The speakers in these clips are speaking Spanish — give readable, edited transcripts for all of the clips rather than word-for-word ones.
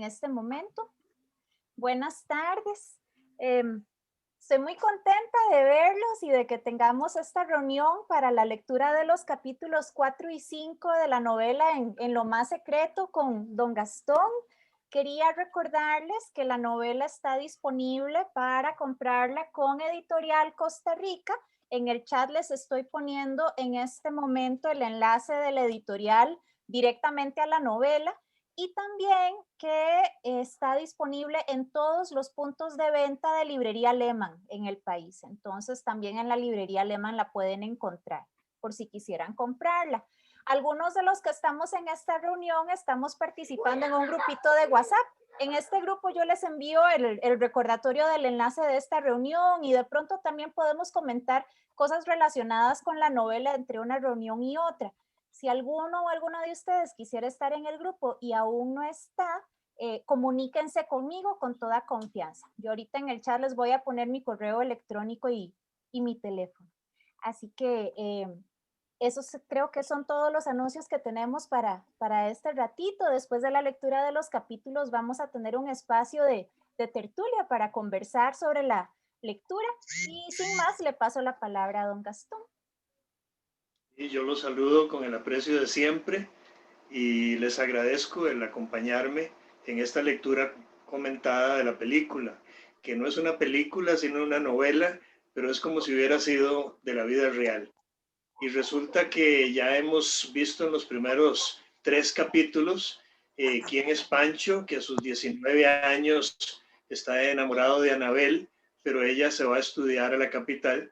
en este momento. Buenas tardes. Estoy muy contenta de verlos y de que tengamos esta reunión para la lectura de los capítulos 4 y 5 de la novela en lo más secreto con don Gastón. Quería recordarles que la novela está disponible para comprarla con Editorial Costa Rica. En el chat les estoy poniendo en este momento el enlace de la editorial directamente a la novela. Y también que está disponible en todos los puntos de venta de librería Lehmann en el país. Entonces también en la librería Lehmann la pueden encontrar por si quisieran comprarla. Algunos de los que estamos en esta reunión estamos participando en un grupito de WhatsApp. En este grupo yo les envío el recordatorio del enlace de esta reunión y de pronto también podemos comentar cosas relacionadas con la novela entre una reunión y otra. Si alguno o alguna de ustedes quisiera estar en el grupo y aún no está, comuníquense conmigo con toda confianza. Yo ahorita en el chat les voy a poner mi correo electrónico y mi teléfono. Así que esos creo que son todos los anuncios que tenemos para este ratito. Después de la lectura de los capítulos vamos a tener un espacio de tertulia para conversar sobre la lectura. Y sin más, le paso la palabra a don Gastón. Y yo los saludo con el aprecio de siempre y les agradezco el acompañarme en esta lectura comentada de la película, que no es una película sino una novela, pero es como si hubiera sido de la vida real. Y resulta que ya hemos visto en los primeros 3 capítulos quién es Pancho, que a sus 19 años está enamorado de Anabel, pero ella se va a estudiar a la capital.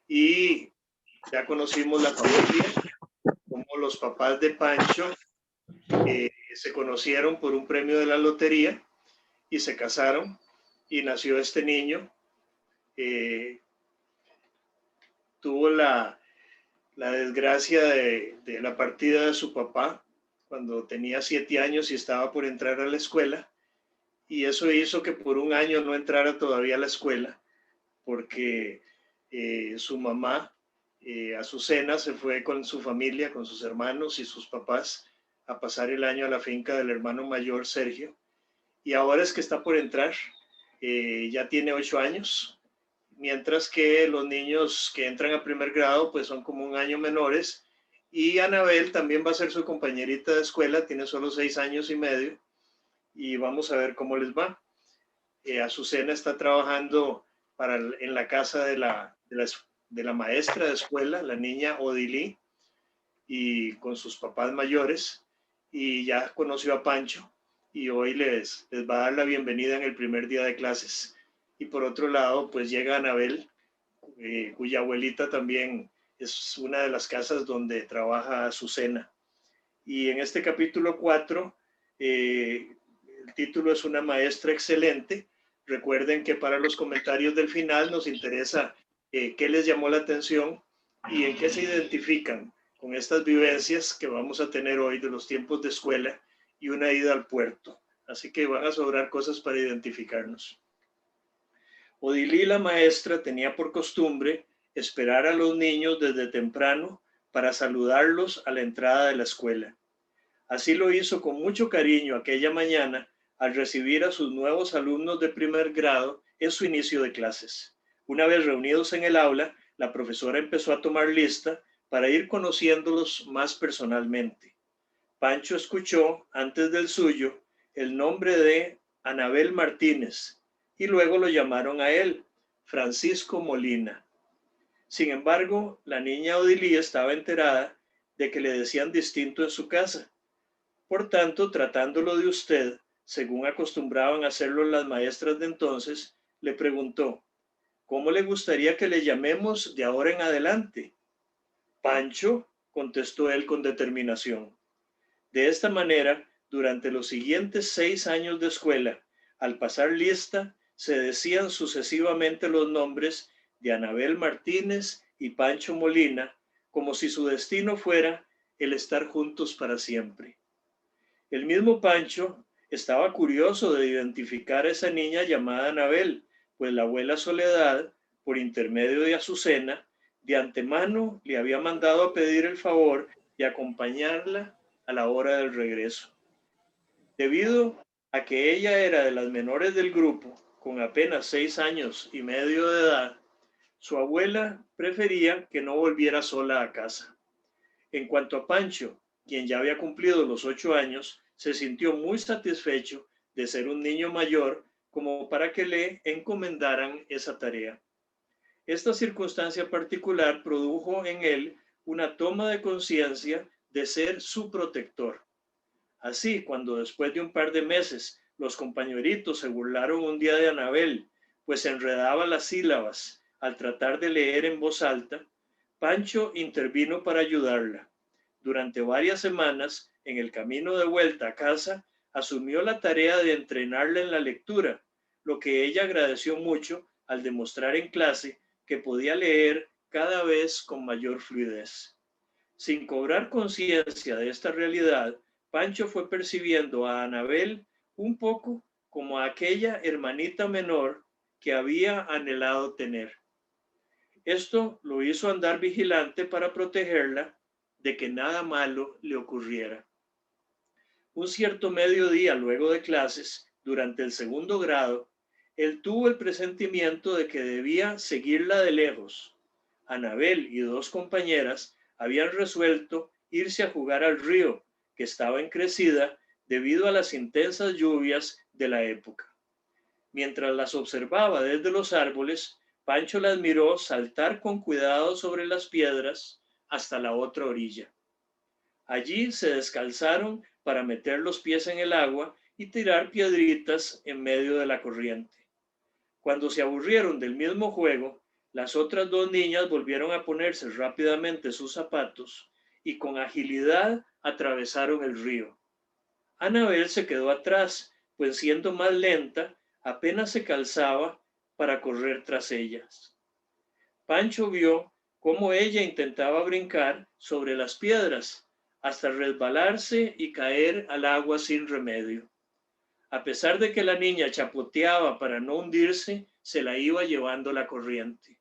Y ya conocimos la familia, como los papás de Pancho se conocieron por un premio de la lotería y se casaron y nació este niño. Tuvo la desgracia de la partida de su papá cuando tenía 7 años y estaba por entrar a la escuela, y eso hizo que por un año no entrara todavía a la escuela porque su mamá, Azucena, se fue con su familia, con sus hermanos y sus papás a pasar el año a la finca del hermano mayor Sergio, y ahora es que está por entrar, ya tiene 8 años, mientras que los niños que entran a primer grado pues son como un año menores, y Anabel también va a ser su compañerita de escuela, tiene solo 6 años y medio, y vamos a ver cómo les va. Azucena está trabajando en la casa de la maestra de escuela, la niña Odilí, y con sus papás mayores, y ya conoció a Pancho, y hoy les va a dar la bienvenida en el primer día de clases. Y por otro lado, pues llega Anabel, cuya abuelita también es una de las casas donde trabaja Azucena. Y en este capítulo 4, el título es Una maestra excelente. Recuerden que para los comentarios del final nos interesa qué les llamó la atención y en qué se identifican con estas vivencias que vamos a tener hoy de los tiempos de escuela y una ida al puerto. Así que van a sobrar cosas para identificarnos. Odilí, la maestra, tenía por costumbre esperar a los niños desde temprano para saludarlos a la entrada de la escuela. Así lo hizo con mucho cariño aquella mañana al recibir a sus nuevos alumnos de primer grado en su inicio de clases. Una vez reunidos en el aula, la profesora empezó a tomar lista para ir conociéndolos más personalmente. Pancho escuchó, antes del suyo, el nombre de Anabel Martínez y luego lo llamaron a él, Francisco Molina. Sin embargo, la niña Odilí estaba enterada de que le decían distinto en su casa. Por tanto, tratándolo de usted, según acostumbraban hacerlo las maestras de entonces, le preguntó, ¿cómo le gustaría que le llamemos de ahora en adelante? Pancho, contestó él con determinación. De esta manera, durante los siguientes 6 años de escuela, al pasar lista, se decían sucesivamente los nombres de Anabel Martínez y Pancho Molina, como si su destino fuera el estar juntos para siempre. El mismo Pancho estaba curioso de identificar a esa niña llamada Anabel, pues la abuela Soledad, por intermedio de Azucena, de antemano le había mandado a pedir el favor de acompañarla a la hora del regreso. Debido a que ella era de las menores del grupo, con apenas 6 años y medio de edad, su abuela prefería que no volviera sola a casa. En cuanto a Pancho, quien ya había cumplido los 8 años, se sintió muy satisfecho de ser un niño mayor como para que le encomendaran esa tarea. Esta circunstancia particular produjo en él una toma de conciencia de ser su protector. Así, cuando después de un par de meses los compañeritos se burlaron un día de Anabel, pues enredaba las sílabas al tratar de leer en voz alta, Pancho intervino para ayudarla. Durante varias semanas, en el camino de vuelta a casa, asumió la tarea de entrenarla en la lectura, lo que ella agradeció mucho al demostrar en clase que podía leer cada vez con mayor fluidez. Sin cobrar conciencia de esta realidad, Pancho fue percibiendo a Anabel un poco como aquella hermanita menor que había anhelado tener. Esto lo hizo andar vigilante para protegerla de que nada malo le ocurriera. Un cierto mediodía luego de clases, durante el segundo grado, él tuvo el presentimiento de que debía seguirla de lejos. Anabel y dos compañeras habían resuelto irse a jugar al río, que estaba en crecida debido a las intensas lluvias de la época. Mientras las observaba desde los árboles, Pancho las miró saltar con cuidado sobre las piedras hasta la otra orilla. Allí se descalzaron para meter los pies en el agua y tirar piedritas en medio de la corriente. Cuando se aburrieron del mismo juego, las otras dos niñas volvieron a ponerse rápidamente sus zapatos y con agilidad atravesaron el río. Anabel se quedó atrás, pues siendo más lenta, apenas se calzaba para correr tras ellas. Pancho vio cómo ella intentaba brincar sobre las piedras hasta resbalarse y caer al agua sin remedio. A pesar de que la niña chapoteaba para no hundirse, se la iba llevando la corriente.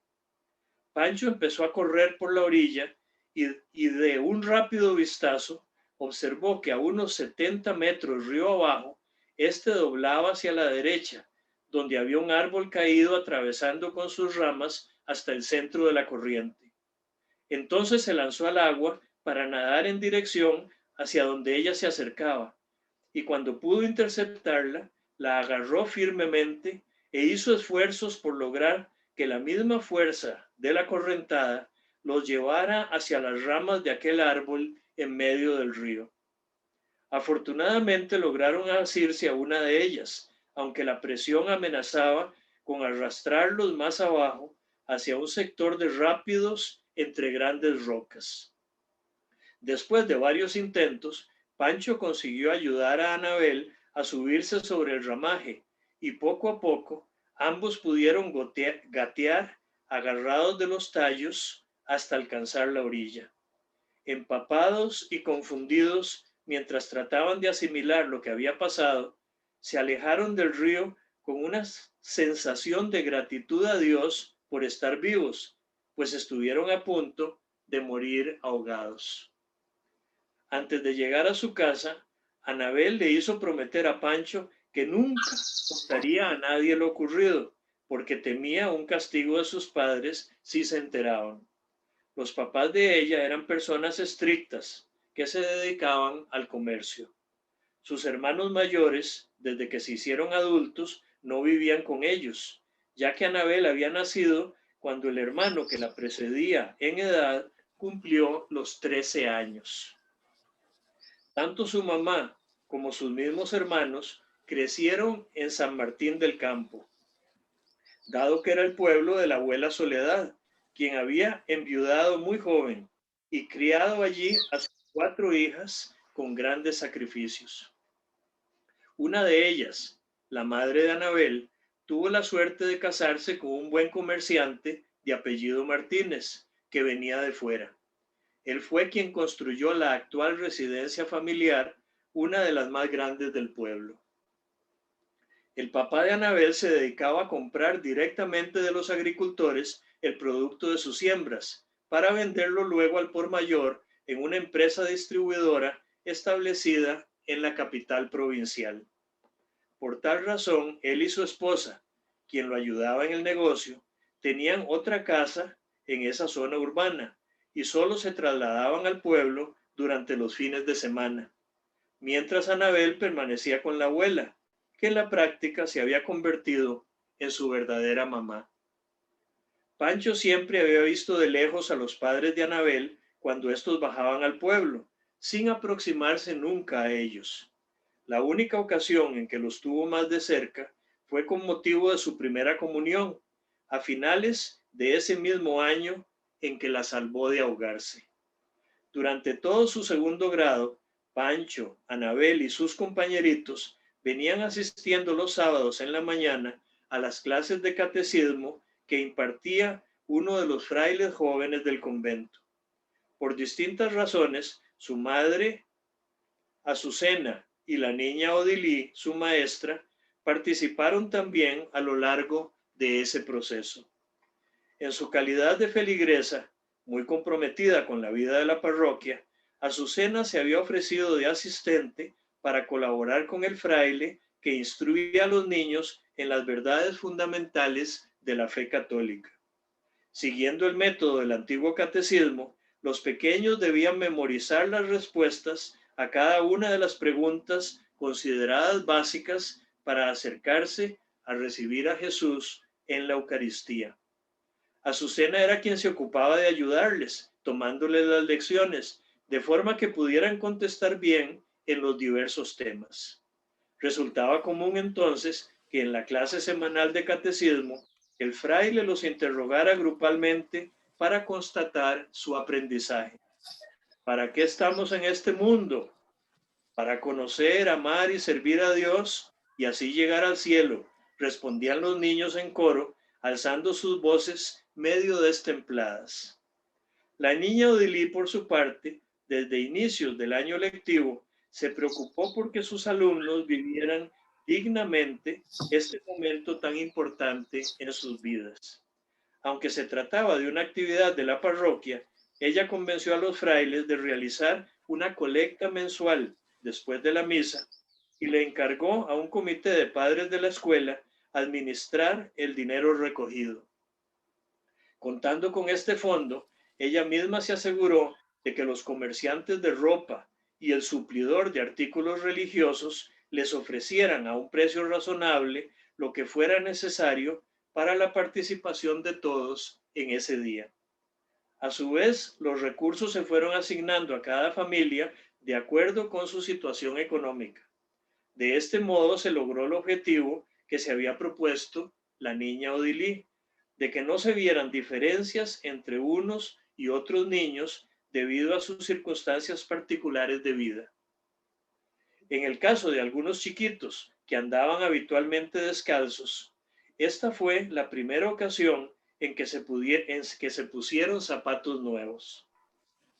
Pancho empezó a correr por la orilla y de un rápido vistazo observó que a unos 70 metros río abajo, este doblaba hacia la derecha, donde había un árbol caído atravesando con sus ramas hasta el centro de la corriente. Entonces se lanzó al agua para nadar en dirección hacia donde ella se acercaba, y cuando pudo interceptarla, la agarró firmemente e hizo esfuerzos por lograr que la misma fuerza de la correntada los llevara hacia las ramas de aquel árbol en medio del río. Afortunadamente lograron asirse a una de ellas, aunque la presión amenazaba con arrastrarlos más abajo hacia un sector de rápidos entre grandes rocas. Después de varios intentos, Pancho consiguió ayudar a Anabel a subirse sobre el ramaje y poco a poco ambos pudieron gatear agarrados de los tallos hasta alcanzar la orilla. Empapados y confundidos mientras trataban de asimilar lo que había pasado, se alejaron del río con una sensación de gratitud a Dios por estar vivos, pues estuvieron a punto de morir ahogados. Antes de llegar a su casa, Anabel le hizo prometer a Pancho que nunca contaría a nadie lo ocurrido, porque temía un castigo de sus padres si se enteraban. Los papás de ella eran personas estrictas que se dedicaban al comercio. Sus hermanos mayores, desde que se hicieron adultos, no vivían con ellos, ya que Anabel había nacido cuando el hermano que la precedía en edad cumplió los 13 años. Tanto su mamá como sus mismos hermanos crecieron en San Martín del Campo, dado que era el pueblo de la abuela Soledad, quien había enviudado muy joven y criado allí a sus 4 hijas con grandes sacrificios. Una de ellas, la madre de Anabel, tuvo la suerte de casarse con un buen comerciante de apellido Martínez, que venía de fuera. Él fue quien construyó la actual residencia familiar, una de las más grandes del pueblo. El papá de Anabel se dedicaba a comprar directamente de los agricultores el producto de sus siembras para venderlo luego al por mayor en una empresa distribuidora establecida en la capital provincial. Por tal razón, él y su esposa, quien lo ayudaba en el negocio, tenían otra casa en esa zona urbana y solo se trasladaban al pueblo durante los fines de semana, mientras Anabel permanecía con la abuela, que en la práctica se había convertido en su verdadera mamá. Pancho siempre había visto de lejos a los padres de Anabel cuando estos bajaban al pueblo, sin aproximarse nunca a ellos. La única ocasión en que los tuvo más de cerca fue con motivo de su primera comunión, a finales de ese mismo año en que la salvó de ahogarse. Durante todo su segundo grado, Pancho, Anabel y sus compañeritos venían asistiendo los sábados en la mañana a las clases de catecismo que impartía uno de los frailes jóvenes del convento. Por distintas razones, su madre, Azucena, y la niña Odilí, su maestra, participaron también a lo largo de ese proceso. En su calidad de feligresa, muy comprometida con la vida de la parroquia, Azucena se había ofrecido de asistente para colaborar con el fraile que instruía a los niños en las verdades fundamentales de la fe católica. Siguiendo el método del antiguo catecismo, los pequeños debían memorizar las respuestas a cada una de las preguntas consideradas básicas para acercarse a recibir a Jesús en la Eucaristía. Azucena era quien se ocupaba de ayudarles, tomándoles las lecciones, de forma que pudieran contestar bien en los diversos temas. Resultaba común entonces que en la clase semanal de catecismo el fraile los interrogara grupalmente para constatar su aprendizaje. ¿Para qué estamos en este mundo? Para conocer, amar y servir a Dios y así llegar al cielo, respondían los niños en coro, alzando sus voces medio destempladas. La niña Odilí, por su parte, desde inicios del año lectivo, se preocupó porque sus alumnos vivieran dignamente este momento tan importante en sus vidas. Aunque se trataba de una actividad de la parroquia, ella convenció a los frailes de realizar una colecta mensual después de la misa y le encargó a un comité de padres de la escuela administrar el dinero recogido. Contando con este fondo, ella misma se aseguró de que los comerciantes de ropa y el suplidor de artículos religiosos les ofrecieran a un precio razonable lo que fuera necesario para la participación de todos en ese día. A su vez, los recursos se fueron asignando a cada familia de acuerdo con su situación económica. De este modo se logró el objetivo que se había propuesto la niña Odilí, de que no se vieran diferencias entre unos y otros niños debido a sus circunstancias particulares de vida. En el caso de algunos chiquitos que andaban habitualmente descalzos, esta fue la primera ocasión en que se pusieron zapatos nuevos.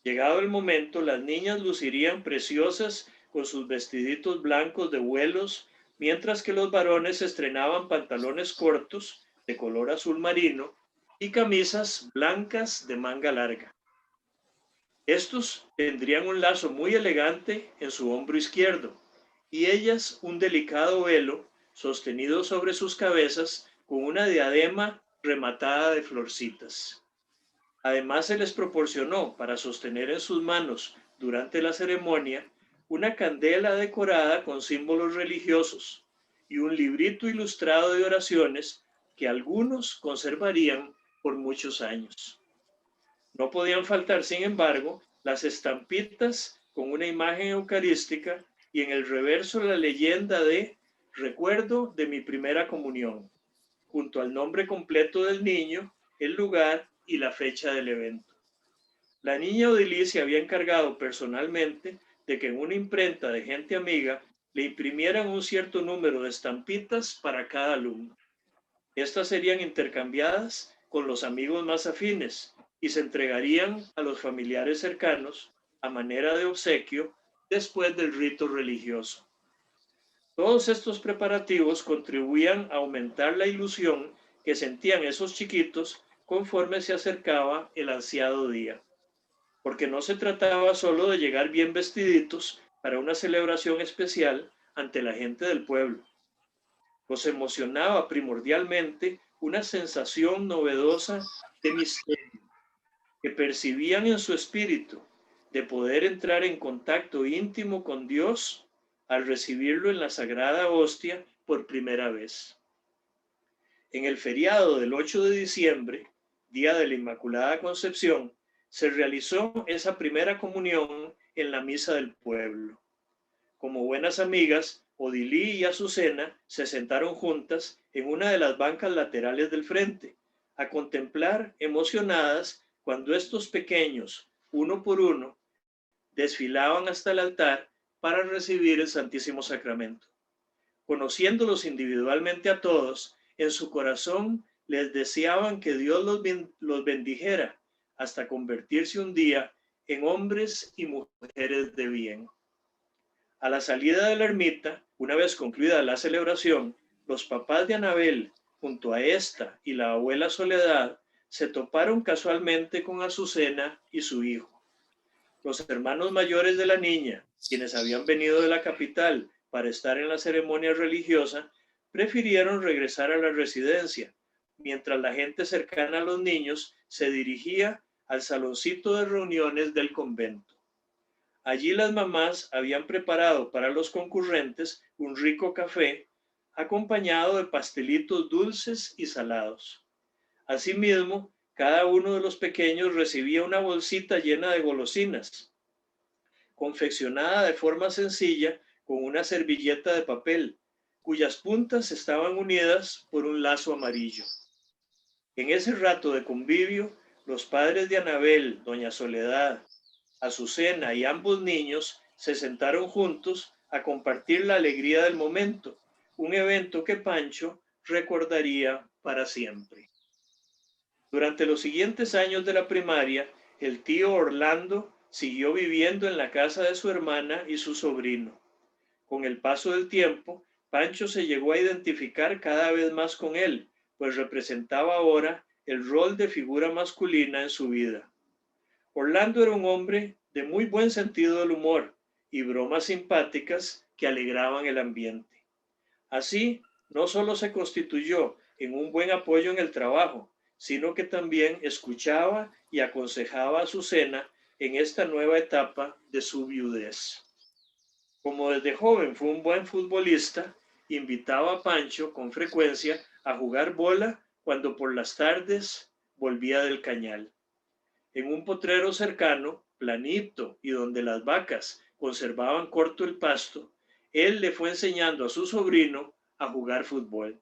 Llegado el momento, las niñas lucirían preciosas con sus vestiditos blancos de vuelos, mientras que los varones estrenaban pantalones cortos de color azul marino y camisas blancas de manga larga. Estos tendrían un lazo muy elegante en su hombro izquierdo y ellas un delicado velo sostenido sobre sus cabezas con una diadema rematada de florcitas. Además, se les proporcionó para sostener en sus manos durante la ceremonia una candela decorada con símbolos religiosos y un librito ilustrado de oraciones que algunos conservarían por muchos años. No podían faltar, sin embargo, las estampitas con una imagen eucarística y en el reverso la leyenda de "Recuerdo de mi primera comunión", junto al nombre completo del niño, el lugar y la fecha del evento. La niña Odilí se había encargado personalmente de que en una imprenta de gente amiga le imprimieran un cierto número de estampitas para cada alumno. Estas serían intercambiadas con los amigos más afines y se entregarían a los familiares cercanos a manera de obsequio después del rito religioso. Todos estos preparativos contribuían a aumentar la ilusión que sentían esos chiquitos conforme se acercaba el ansiado día, porque no se trataba solo de llegar bien vestiditos para una celebración especial ante la gente del pueblo. Los emocionaba primordialmente una sensación novedosa de misterio que percibían en su espíritu, de poder entrar en contacto íntimo con Dios al recibirlo en la sagrada hostia por primera vez. En el feriado del 8 de diciembre, día de la Inmaculada Concepción, se realizó esa primera comunión en la misa del pueblo. Como buenas amigas, Odilí y Azucena se sentaron juntas en una de las bancas laterales del frente, a contemplar emocionadas cuando estos pequeños, uno por uno, desfilaban hasta el altar para recibir el Santísimo Sacramento. Conociéndolos individualmente a todos, en su corazón les deseaban que Dios los bendijera hasta convertirse un día en hombres y mujeres de bien. A la salida de la ermita, una vez concluida la celebración, los papás de Anabel, junto a esta y la abuela Soledad, se toparon casualmente con Azucena y su hijo. Los hermanos mayores de la niña, quienes habían venido de la capital para estar en la ceremonia religiosa, prefirieron regresar a la residencia, mientras la gente cercana a los niños se dirigía al saloncito de reuniones del convento. Allí las mamás habían preparado para los concurrentes un rico café, acompañado de pastelitos dulces y salados. Asimismo, cada uno de los pequeños recibía una bolsita llena de golosinas, confeccionada de forma sencilla con una servilleta de papel, cuyas puntas estaban unidas por un lazo amarillo. En ese rato de convivio, los padres de Anabel, doña Soledad, Azucena y ambos niños se sentaron juntos a compartir la alegría del momento, un evento que Pancho recordaría para siempre. Durante los siguientes años de la primaria, el tío Orlando siguió viviendo en la casa de su hermana y su sobrino. Con el paso del tiempo, Pancho se llegó a identificar cada vez más con él, pues representaba ahora el rol de figura masculina en su vida. Orlando era un hombre de muy buen sentido del humor y bromas simpáticas que alegraban el ambiente. Así, no solo se constituyó en un buen apoyo en el trabajo, sino que también escuchaba y aconsejaba a Azucena en esta nueva etapa de su viudez. Como desde joven fue un buen futbolista, invitaba a Pancho con frecuencia a jugar bola cuando por las tardes volvía del cañal. En un potrero cercano, planito y donde las vacas conservaban corto el pasto, él le fue enseñando a su sobrino a jugar fútbol.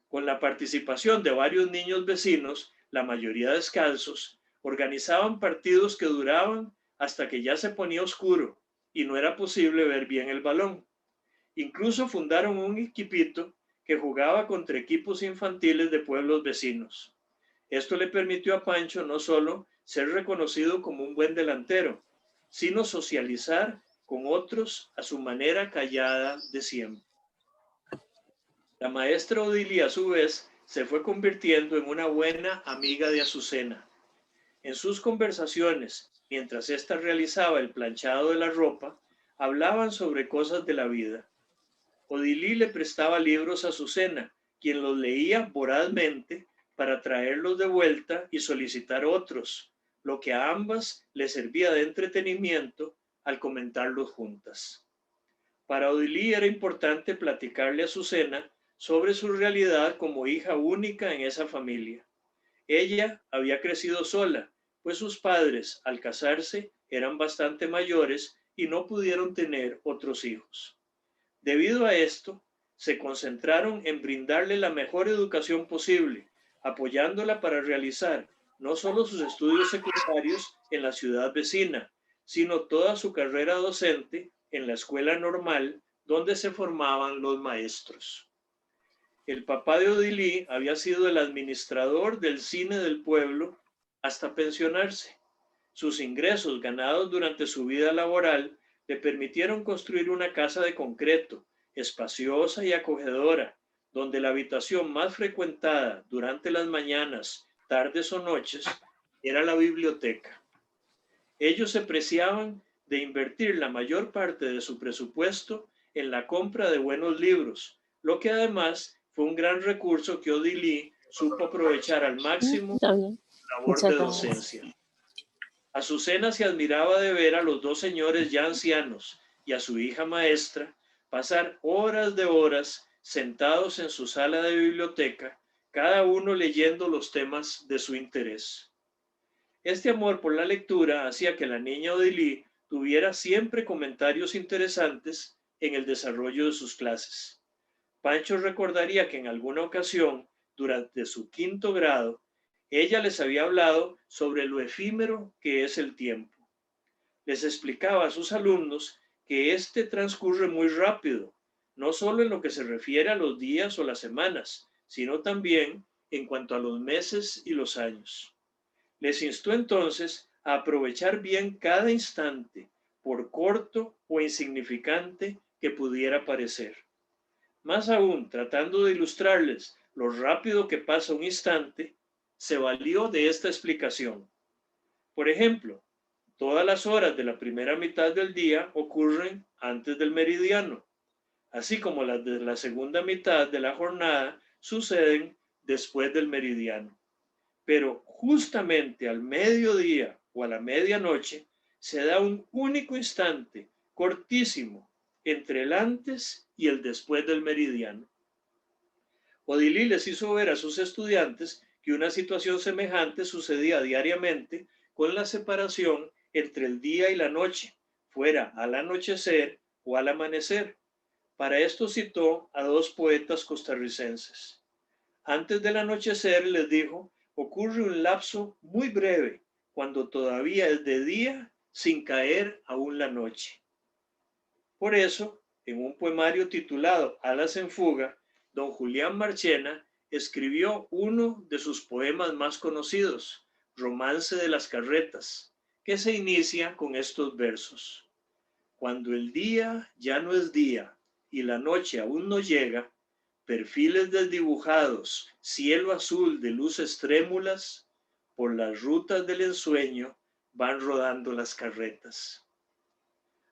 Con la participación de varios niños vecinos, la mayoría descalzos, organizaban partidos que duraban hasta que ya se ponía oscuro y no era posible ver bien el balón. Incluso fundaron un equipito que jugaba contra equipos infantiles de pueblos vecinos. Esto le permitió a Pancho no solo ser reconocido como un buen delantero, sino socializar con otros a su manera callada de siempre. La maestra Odilia, a su vez, se fue convirtiendo en una buena amiga de Azucena. En sus conversaciones, mientras ésta realizaba el planchado de la ropa, hablaban sobre cosas de la vida. Odilí le prestaba libros a Azucena, quien los leía vorazmente para traerlos de vuelta y solicitar otros, lo que a ambas les servía de entretenimiento al comentarlos juntas. Para Odilí era importante platicarle a Azucena sobre su realidad como hija única en esa familia. Ella había crecido sola, pues sus padres, al casarse, eran bastante mayores y no pudieron tener otros hijos. Debido a esto, se concentraron en brindarle la mejor educación posible, apoyándola para realizar no solo sus estudios secundarios en la ciudad vecina, sino toda su carrera docente en la escuela normal donde se formaban los maestros. El papá de Odilí había sido el administrador del cine del pueblo hasta pensionarse. Sus ingresos ganados durante su vida laboral le permitieron construir una casa de concreto, espaciosa y acogedora, donde la habitación más frecuentada durante las mañanas, tardes o noches era la biblioteca. Ellos se preciaban de invertir la mayor parte de su presupuesto en la compra de buenos libros, lo que además fue un gran recurso que Odilí supo aprovechar al máximo Está bien. la labor Muchas de gracias. docencia. Azucena se admiraba de ver a los dos señores ya ancianos y a su hija maestra pasar horas de horas sentados en su sala de biblioteca, cada uno leyendo los temas de su interés. Este amor por la lectura hacía que la niña Odilí tuviera siempre comentarios interesantes en el desarrollo de sus clases. Pancho recordaría que en alguna ocasión, durante su 5º grado, ella les había hablado sobre lo efímero que es el tiempo. Les explicaba a sus alumnos que este transcurre muy rápido, no solo en lo que se refiere a los días o las semanas, sino también en cuanto a los meses y los años. Les instó entonces a aprovechar bien cada instante, por corto o insignificante que pudiera parecer. Más aún, tratando de ilustrarles lo rápido que pasa un instante, se valió de esta explicación. Por ejemplo, todas las horas de la primera mitad del día ocurren antes del meridiano, así como las de la segunda mitad de la jornada suceden después del meridiano. Pero justamente al mediodía o a la medianoche se da un único instante, cortísimo, entre el antes y el después del meridiano. Odilí les hizo ver a sus estudiantes que una situación semejante sucedía diariamente con la separación entre el día y la noche, fuera al anochecer o al amanecer. Para esto citó a 2 poetas costarricenses. Antes del anochecer, les dijo, ocurre un lapso muy breve, cuando todavía es de día, sin caer aún la noche. Por eso, en un poemario titulado Alas en fuga, don Julián Marchena escribió uno de sus poemas más conocidos, Romance de las Carretas, que se inicia con estos versos. Cuando el día ya no es día y la noche aún no llega, perfiles desdibujados, cielo azul de luces trémulas, por las rutas del ensueño van rodando las carretas.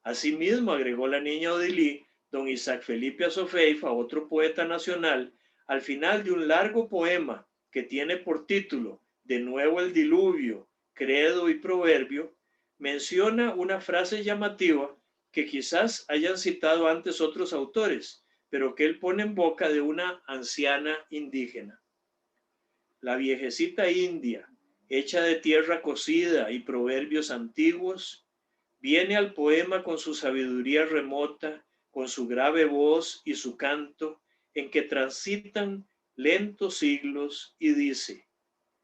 Asimismo, agregó la niña Odilí, don Isaac Felipe Azofeifa, otro poeta nacional, al final de un largo poema que tiene por título De nuevo el diluvio, credo y proverbio, menciona una frase llamativa que quizás hayan citado antes otros autores, pero que él pone en boca de una anciana indígena. La viejecita india, hecha de tierra cocida y proverbios antiguos, viene al poema con su sabiduría remota, con su grave voz y su canto, en que transitan lentos siglos y dice,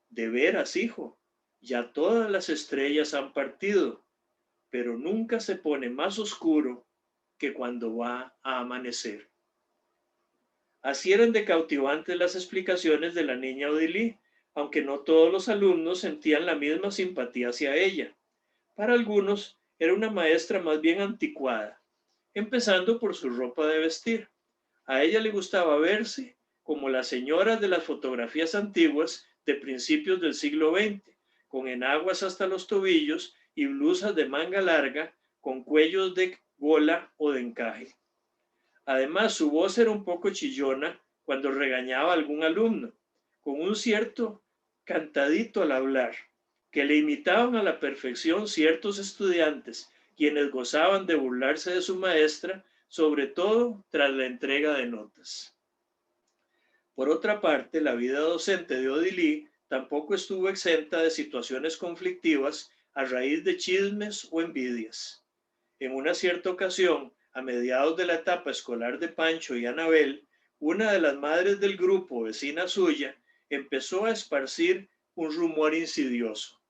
de veras, hijo, ya todas las estrellas han partido, pero nunca se pone más oscuro que cuando va a amanecer. Así eran de cautivantes las explicaciones de la niña Odilí, aunque no todos los alumnos sentían la misma simpatía hacia ella. Para algunos era una maestra más bien anticuada, empezando por su ropa de vestir. A ella le gustaba verse como las señoras de las fotografías antiguas de principios del siglo XX, con enaguas hasta los tobillos y blusas de manga larga con cuellos de gola o de encaje. Además, su voz era un poco chillona cuando regañaba a algún alumno, con un cierto cantadito al hablar, que le imitaban a la perfección ciertos estudiantes, quienes gozaban de burlarse de su maestra, sobre todo tras la entrega de notas. Por otra parte, la vida docente de Odilí tampoco estuvo exenta de situaciones conflictivas a raíz de chismes o envidias. En una cierta ocasión, a mediados de la etapa escolar de Pancho y Anabel, una de las madres del grupo, vecina suya, empezó a esparcir un rumor insidioso.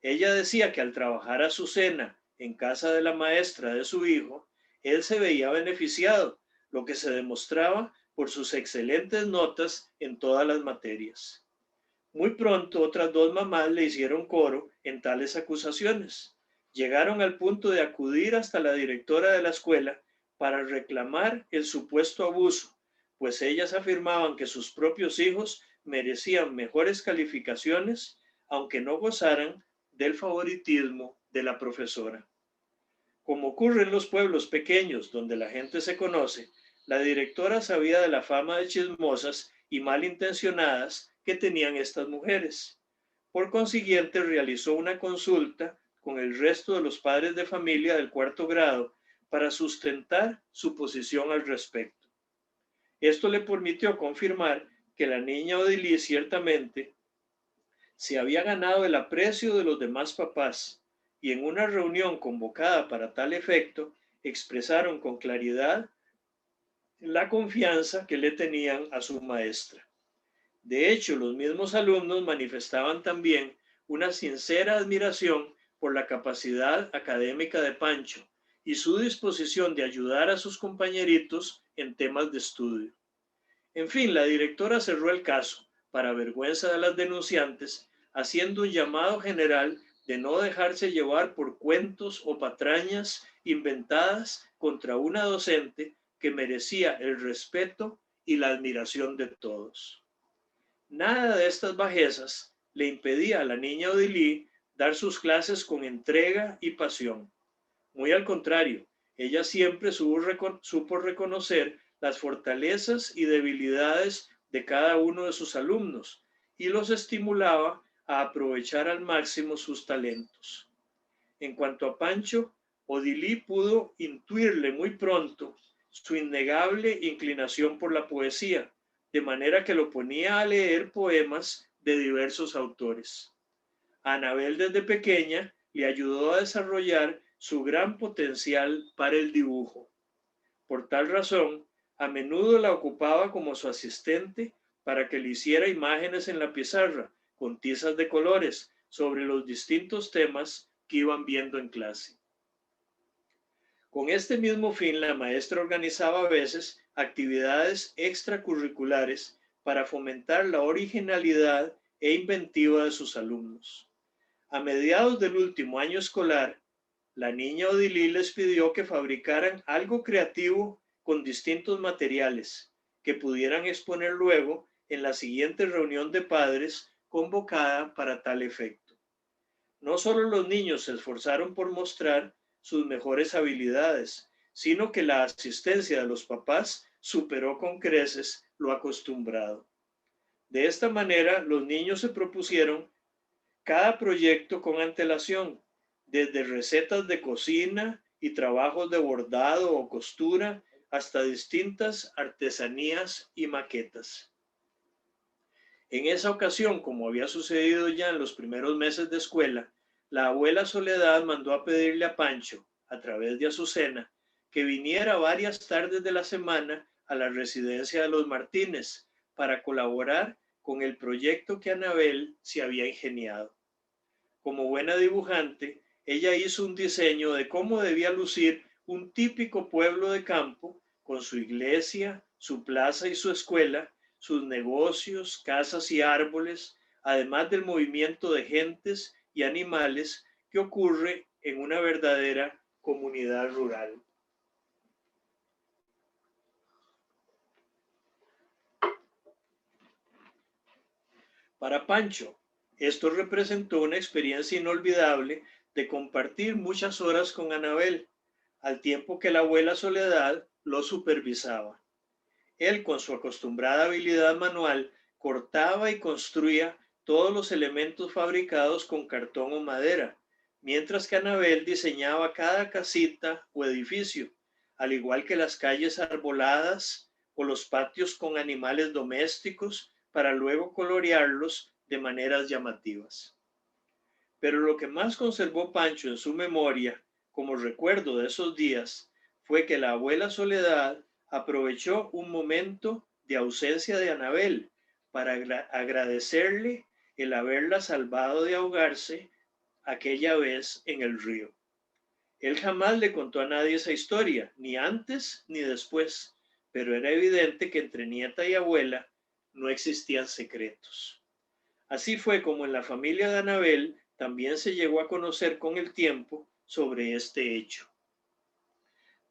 Ella decía que al trabajar a Azucena en casa de la maestra de su hijo, él se veía beneficiado, lo que se demostraba por sus excelentes notas en todas las materias. Muy pronto otras 2 mamás le hicieron coro en tales acusaciones. Llegaron al punto de acudir hasta la directora de la escuela para reclamar el supuesto abuso, pues ellas afirmaban que sus propios hijos merecían mejores calificaciones, aunque no gozaran del favoritismo de la profesora. Como ocurre en los pueblos pequeños donde la gente se conoce, La directora sabía de la fama de chismosas y malintencionadas que tenían estas mujeres. Por consiguiente, realizó una consulta con el resto de los padres de familia del cuarto grado para sustentar su posición al respecto. Esto le permitió confirmar que la niña Odilí ciertamente se había ganado el aprecio de los demás papás, y en una reunión convocada para tal efecto expresaron con claridad la confianza que le tenían a su maestra. De hecho, los mismos alumnos manifestaban también una sincera admiración por la capacidad académica de Pancho y su disposición de ayudar a sus compañeritos en temas de estudio. En fin, la directora cerró el caso, para vergüenza de las denunciantes, haciendo un llamado general de no dejarse llevar por cuentos o patrañas inventadas contra una docente que merecía el respeto y la admiración de todos. Nada de estas bajezas le impedía a la niña Odilí dar sus clases con entrega y pasión. Muy al contrario, ella siempre supo reconocer las fortalezas y debilidades de cada uno de sus alumnos y los estimulaba a aprovechar al máximo sus talentos. En cuanto a Pancho, Odilí pudo intuirle muy pronto su innegable inclinación por la poesía, de manera que lo ponía a leer poemas de diversos autores. Anabel desde pequeña le ayudó a desarrollar su gran potencial para el dibujo. Por tal razón, a menudo la ocupaba como su asistente para que le hiciera imágenes en la pizarra con tizas de colores sobre los distintos temas que iban viendo en clase. Con este mismo fin, la maestra organizaba a veces actividades extracurriculares para fomentar la originalidad e inventiva de sus alumnos. A mediados del último año escolar, la niña Odilí les pidió que fabricaran algo creativo con distintos materiales que pudieran exponer luego en la siguiente reunión de padres convocada para tal efecto. No solo los niños se esforzaron por mostrar sus mejores habilidades, sino que la asistencia de los papás superó con creces lo acostumbrado. De esta manera, los niños se propusieron cada proyecto con antelación, desde recetas de cocina y trabajos de bordado o costura hasta distintas artesanías y maquetas. En esa ocasión, como había sucedido ya en los primeros meses de escuela, la abuela Soledad mandó a pedirle a Pancho, a través de Azucena, que viniera varias tardes de la semana a la residencia de los Martínez para colaborar con el proyecto que Anabel se había ingeniado. Como buena dibujante, ella hizo un diseño de cómo debía lucir un típico pueblo de campo, con su iglesia, su plaza y su escuela, sus negocios, casas y árboles, además del movimiento de gentes y animales que ocurre en una verdadera comunidad rural. Para Pancho, esto representó una experiencia inolvidable de compartir muchas horas con Anabel, al tiempo que la abuela Soledad lo supervisaba. Él, con su acostumbrada habilidad manual, cortaba y construía todos los elementos fabricados con cartón o madera, mientras que Anabel diseñaba cada casita o edificio, al igual que las calles arboladas o los patios con animales domésticos, para luego colorearlos de maneras llamativas. Pero lo que más conservó Pancho en su memoria, como recuerdo de esos días, fue que la abuela Soledad aprovechó un momento de ausencia de Anabel para agradecerle el haberla salvado de ahogarse aquella vez en el río. Él jamás le contó a nadie esa historia, ni antes ni después, pero era evidente que entre nieta y abuela no existían secretos. Así fue como en la familia de Anabel también se llegó a conocer con el tiempo sobre este hecho.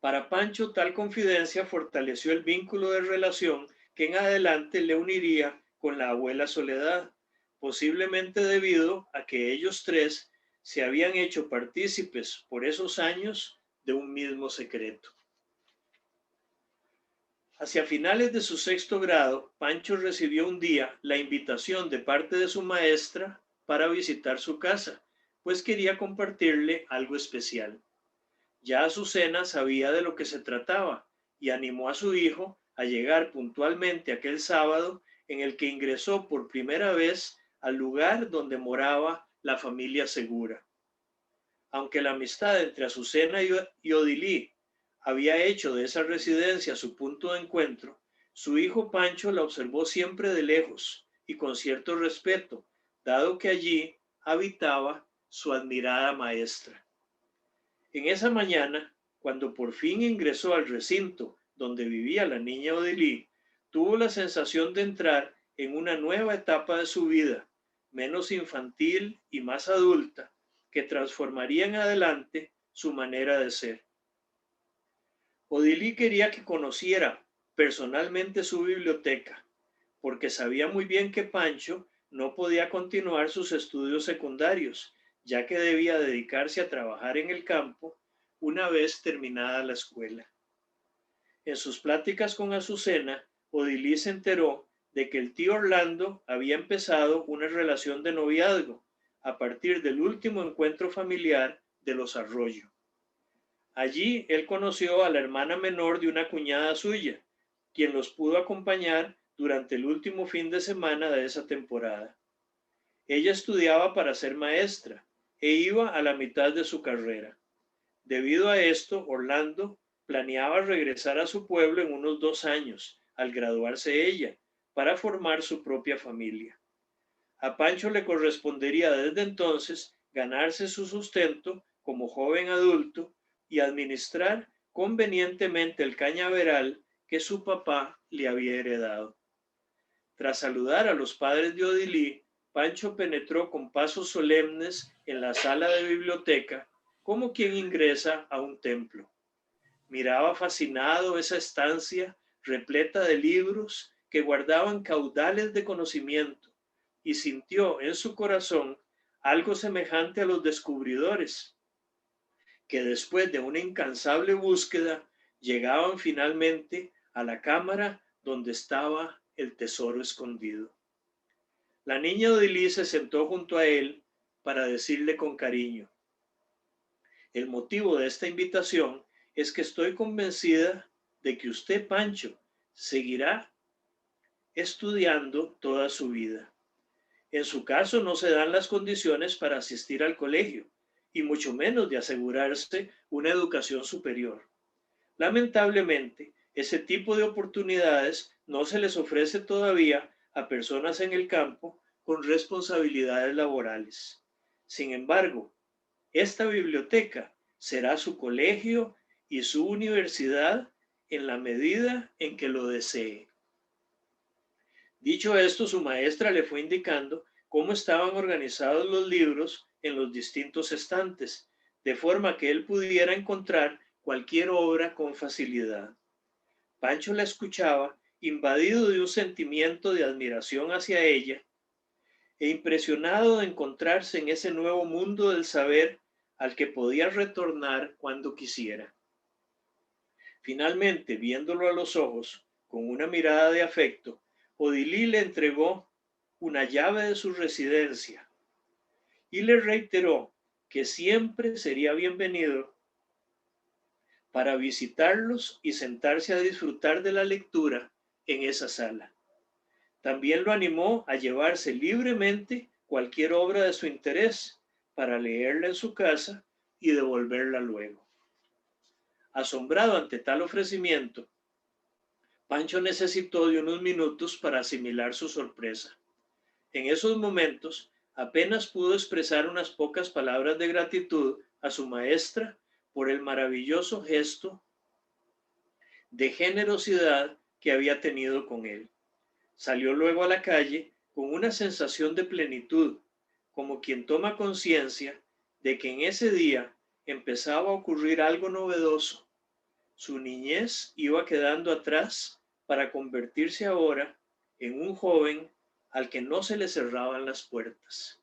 Para Pancho, tal confidencia fortaleció el vínculo de relación que en adelante le uniría con la abuela Soledad, posiblemente debido a que ellos tres se habían hecho partícipes por esos años de un mismo secreto. Hacia finales de su sexto grado, Pancho recibió un día la invitación de parte de su maestra para visitar su casa, pues quería compartirle algo especial. Ya Azucena sabía de lo que se trataba y animó a su hijo a llegar puntualmente aquel sábado en el que ingresó por primera vez al lugar donde moraba la familia Segura. Aunque la amistad entre Azucena y Odilí había hecho de esa residencia su punto de encuentro, su hijo Pancho la observó siempre de lejos y con cierto respeto, dado que allí habitaba su admirada maestra. En esa mañana, cuando por fin ingresó al recinto donde vivía la niña Odilí, tuvo la sensación de entrar en una nueva etapa de su vida, menos infantil y más adulta, que transformaría en adelante su manera de ser. Odilí quería que conociera personalmente su biblioteca, porque sabía muy bien que Pancho no podía continuar sus estudios secundarios, ya que debía dedicarse a trabajar en el campo una vez terminada la escuela. En sus pláticas con Azucena, Odilí se enteró de que el tío Orlando había empezado una relación de noviazgo a partir del último encuentro familiar de los Arroyo. Allí él conoció a la hermana menor de una cuñada suya, quien los pudo acompañar durante el último fin de semana de esa temporada. Ella estudiaba para ser maestra e iba a la mitad de su carrera. Debido a esto, Orlando planeaba regresar a su pueblo en unos 2 años, al graduarse ella, para formar su propia familia. A Pancho le correspondería desde entonces ganarse su sustento como joven adulto y administrar convenientemente el cañaveral que su papá le había heredado. Tras saludar a los padres de Odilí, Pancho penetró con pasos solemnes en la sala de biblioteca como quien ingresa a un templo. Miraba fascinado esa estancia repleta de libros que guardaban caudales de conocimiento y sintió en su corazón algo semejante a los descubridores, que después de una incansable búsqueda llegaban finalmente a la cámara donde estaba el tesoro escondido. La niña Odilí se sentó junto a él para decirle con cariño: el motivo de esta invitación es que estoy convencida de que usted, Pancho, seguirá estudiando toda su vida. En su caso no se dan las condiciones para asistir al colegio y mucho menos de asegurarse una educación superior. Lamentablemente, ese tipo de oportunidades no se les ofrece todavía a personas en el campo con responsabilidades laborales. Sin embargo, esta biblioteca será su colegio y su universidad en la medida en que lo desee. Dicho esto, su maestra le fue indicando cómo estaban organizados los libros en los distintos estantes, de forma que él pudiera encontrar cualquier obra con facilidad. Pancho la escuchaba, invadido de un sentimiento de admiración hacia ella e impresionado de encontrarse en ese nuevo mundo del saber al que podía retornar cuando quisiera. Finalmente, viéndolo a los ojos, con una mirada de afecto, Odilí le entregó una llave de su residencia y le reiteró que siempre sería bienvenido para visitarlos y sentarse a disfrutar de la lectura en esa sala. También lo animó a llevarse libremente cualquier obra de su interés para leerla en su casa y devolverla luego. Asombrado ante tal ofrecimiento, Pancho necesitó de unos minutos para asimilar su sorpresa. En esos momentos apenas pudo expresar unas pocas palabras de gratitud a su maestra por el maravilloso gesto de generosidad que había tenido con él. Salió luego a la calle con una sensación de plenitud, como quien toma conciencia de que en ese día empezaba a ocurrir algo novedoso. Su niñez iba quedando atrás para convertirse ahora en un joven al que no se le cerraban las puertas.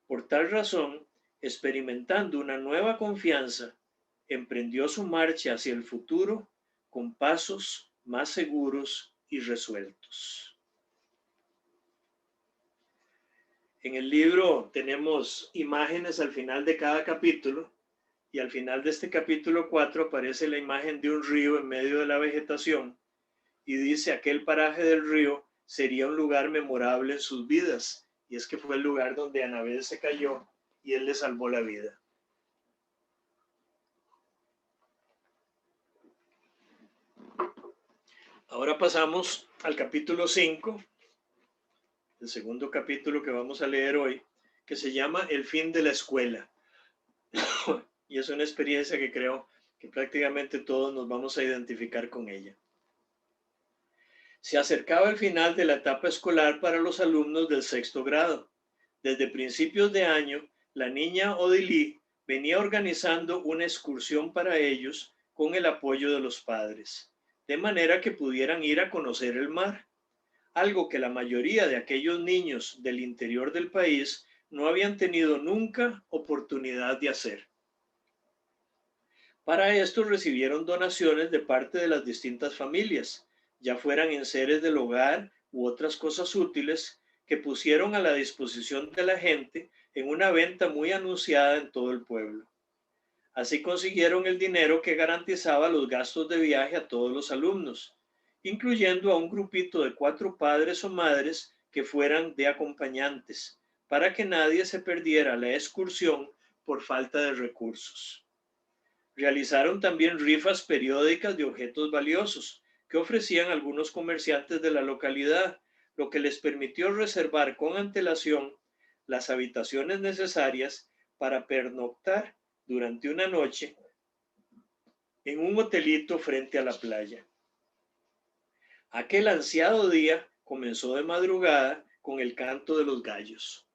Por tal razón, experimentando una nueva confianza, emprendió su marcha hacia el futuro con pasos más seguros y resueltos. En el libro tenemos imágenes al final de cada capítulo, y al final de este capítulo 4 aparece la imagen de un río en medio de la vegetación y dice: aquel paraje del río sería un lugar memorable en sus vidas, y es que fue el lugar donde Anabel se cayó y él le salvó la vida. Ahora pasamos al capítulo 5, el segundo capítulo que vamos a leer hoy, que se llama El fin de la escuela. Y es una experiencia que creo que prácticamente todos nos vamos a identificar con ella. Se acercaba el final de la etapa escolar para los alumnos del sexto grado. Desde principios de año, la niña Odilí venía organizando una excursión para ellos con el apoyo de los padres, de manera que pudieran ir a conocer el mar, algo que la mayoría de aquellos niños del interior del país no habían tenido nunca oportunidad de hacer. Para esto recibieron donaciones de parte de las distintas familias, ya fueran enseres del hogar u otras cosas útiles, que pusieron a la disposición de la gente en una venta muy anunciada en todo el pueblo. Así consiguieron el dinero que garantizaba los gastos de viaje a todos los alumnos, incluyendo a un grupito de 4 padres o madres que fueran de acompañantes, para que nadie se perdiera la excursión por falta de recursos. Realizaron también rifas periódicas de objetos valiosos que ofrecían algunos comerciantes de la localidad, lo que les permitió reservar con antelación las habitaciones necesarias para pernoctar durante una noche en un hotelito frente a la playa. Aquel ansiado día comenzó de madrugada con el canto de los gallos.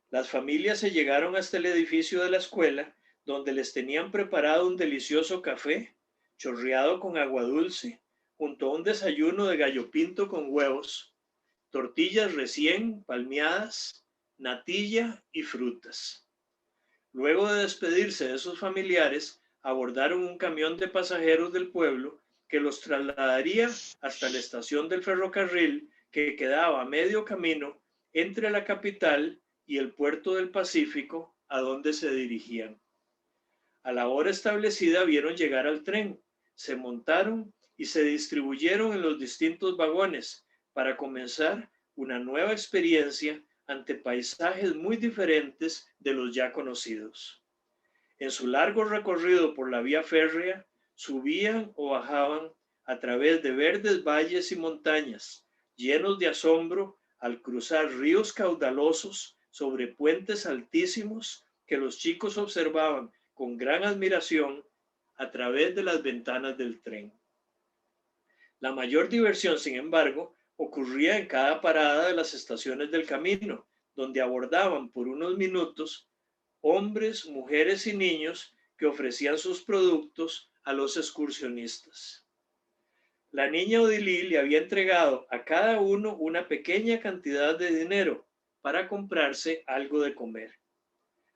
Las familias se llegaron hasta el edificio de la escuela, donde les tenían preparado un delicioso café, chorreado con agua dulce, junto a un desayuno de gallo pinto con huevos, tortillas recién palmeadas, natilla y frutas. Luego de despedirse de sus familiares, abordaron un camión de pasajeros del pueblo que los trasladaría hasta la estación del ferrocarril que quedaba a medio camino entre la capital y el puerto del Pacífico, a donde se dirigían. A la hora establecida vieron llegar al tren, se montaron y se distribuyeron en los distintos vagones para comenzar una nueva experiencia ante paisajes muy diferentes de los ya conocidos. En su largo recorrido por la vía férrea, subían o bajaban a través de verdes valles y montañas, llenos de asombro al cruzar ríos caudalosos sobre puentes altísimos que los chicos observaban con gran admiración a través de las ventanas del tren. La mayor diversión, sin embargo, ocurría en cada parada de las estaciones del camino, donde abordaban por unos minutos hombres, mujeres y niños que ofrecían sus productos a los excursionistas. La niña Odilí le había entregado a cada uno una pequeña cantidad de dinero para comprarse algo de comer.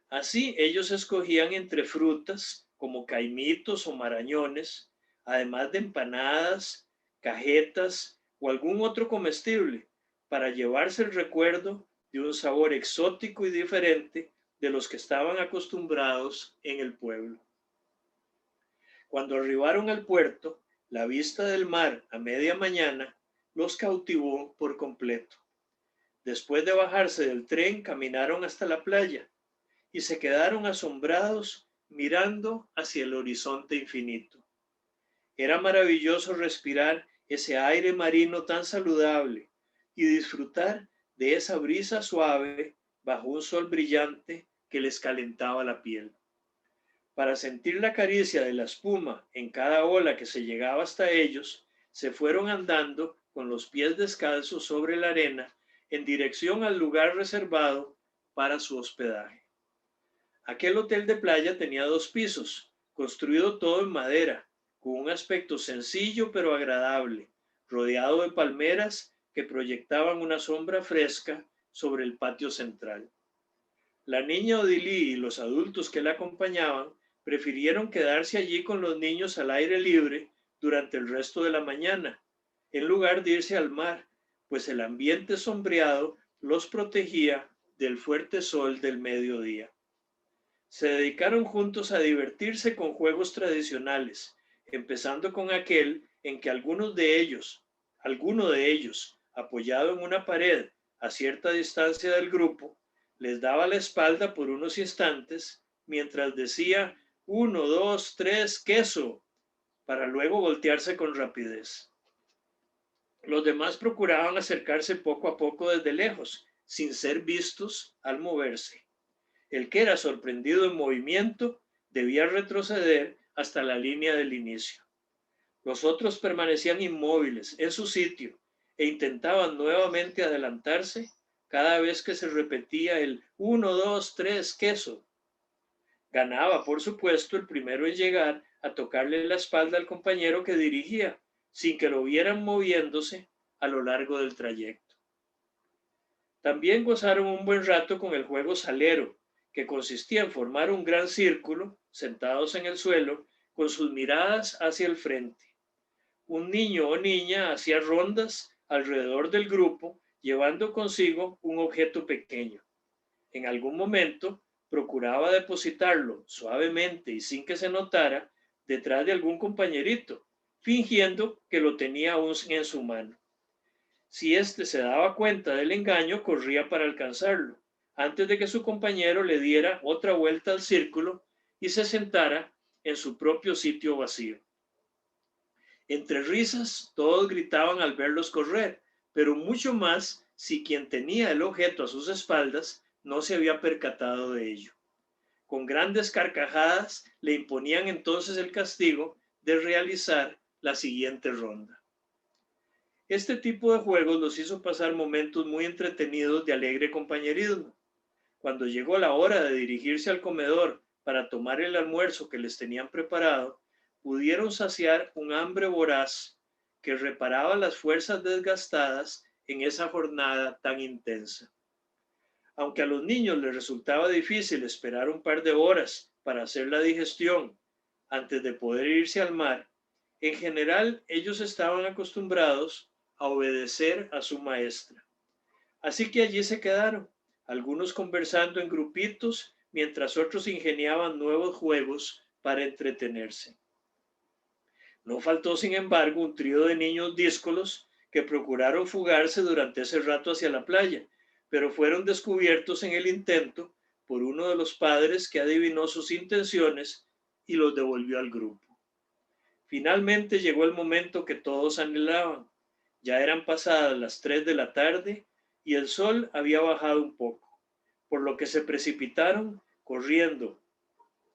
Así ellos escogían entre frutas como caimitos o marañones, además de empanadas, cajetas o algún otro comestible, para llevarse el recuerdo de un sabor exótico y diferente de los que estaban acostumbrados en el pueblo. Cuando arribaron al puerto, la vista del mar a media mañana los cautivó por completo. Después de bajarse del tren, caminaron hasta la playa y se quedaron asombrados mirando hacia el horizonte infinito. Era maravilloso respirar ese aire marino tan saludable y disfrutar de esa brisa suave bajo un sol brillante que les calentaba la piel. Para sentir la caricia de la espuma en cada ola que se llegaba hasta ellos, se fueron andando con los pies descalzos sobre la arena en dirección al lugar reservado para su hospedaje. Aquel hotel de playa tenía 2 pisos, construido todo en madera, con un aspecto sencillo pero agradable, rodeado de palmeras que proyectaban una sombra fresca sobre el patio central. La niña Odilí y los adultos que la acompañaban prefirieron quedarse allí con los niños al aire libre durante el resto de la mañana, en lugar de irse al mar, pues el ambiente sombreado los protegía del fuerte sol del mediodía. Se dedicaron juntos a divertirse con juegos tradicionales, empezando con aquel en que alguno de ellos, apoyado en una pared a cierta distancia del grupo, les daba la espalda por unos instantes mientras decía 1, 2, 3, queso, para luego voltearse con rapidez. Los demás procuraban acercarse poco a poco desde lejos, sin ser vistos al moverse. El que era sorprendido en movimiento debía retroceder hasta la línea del inicio. Los otros permanecían inmóviles en su sitio e intentaban nuevamente adelantarse cada vez que se repetía el 1, 2, 3, queso. Ganaba, por supuesto, el primero en llegar a tocarle la espalda al compañero que dirigía, sin que lo vieran moviéndose a lo largo del trayecto. También gozaron un buen rato con el juego salero, que consistía en formar un gran círculo, sentados en el suelo, con sus miradas hacia el frente. Un niño o niña hacía rondas alrededor del grupo, llevando consigo un objeto pequeño. En algún momento procuraba depositarlo suavemente y sin que se notara detrás de algún compañerito, fingiendo que lo tenía aún en su mano. Si éste se daba cuenta del engaño, corría para alcanzarlo, antes de que su compañero le diera otra vuelta al círculo y se sentara en su propio sitio vacío. Entre risas, todos gritaban al verlos correr, pero mucho más si quien tenía el objeto a sus espaldas no se había percatado de ello. Con grandes carcajadas le imponían entonces el castigo de realizar la siguiente ronda. Este tipo de juegos los hizo pasar momentos muy entretenidos de alegre compañerismo. Cuando llegó la hora de dirigirse al comedor para tomar el almuerzo que les tenían preparado, pudieron saciar un hambre voraz que reparaba las fuerzas desgastadas en esa jornada tan intensa. Aunque a los niños les resultaba difícil esperar un par de horas para hacer la digestión antes de poder irse al mar, en general ellos estaban acostumbrados a obedecer a su maestra. Así que allí se quedaron, algunos conversando en grupitos, mientras otros ingeniaban nuevos juegos para entretenerse. No faltó, sin embargo, un trío de niños díscolos que procuraron fugarse durante ese rato hacia la playa, pero fueron descubiertos en el intento por uno de los padres que adivinó sus intenciones y los devolvió al grupo. Finalmente llegó el momento que todos anhelaban. Ya eran pasadas las 3 de la tarde y el sol había bajado un poco, por lo que se precipitaron corriendo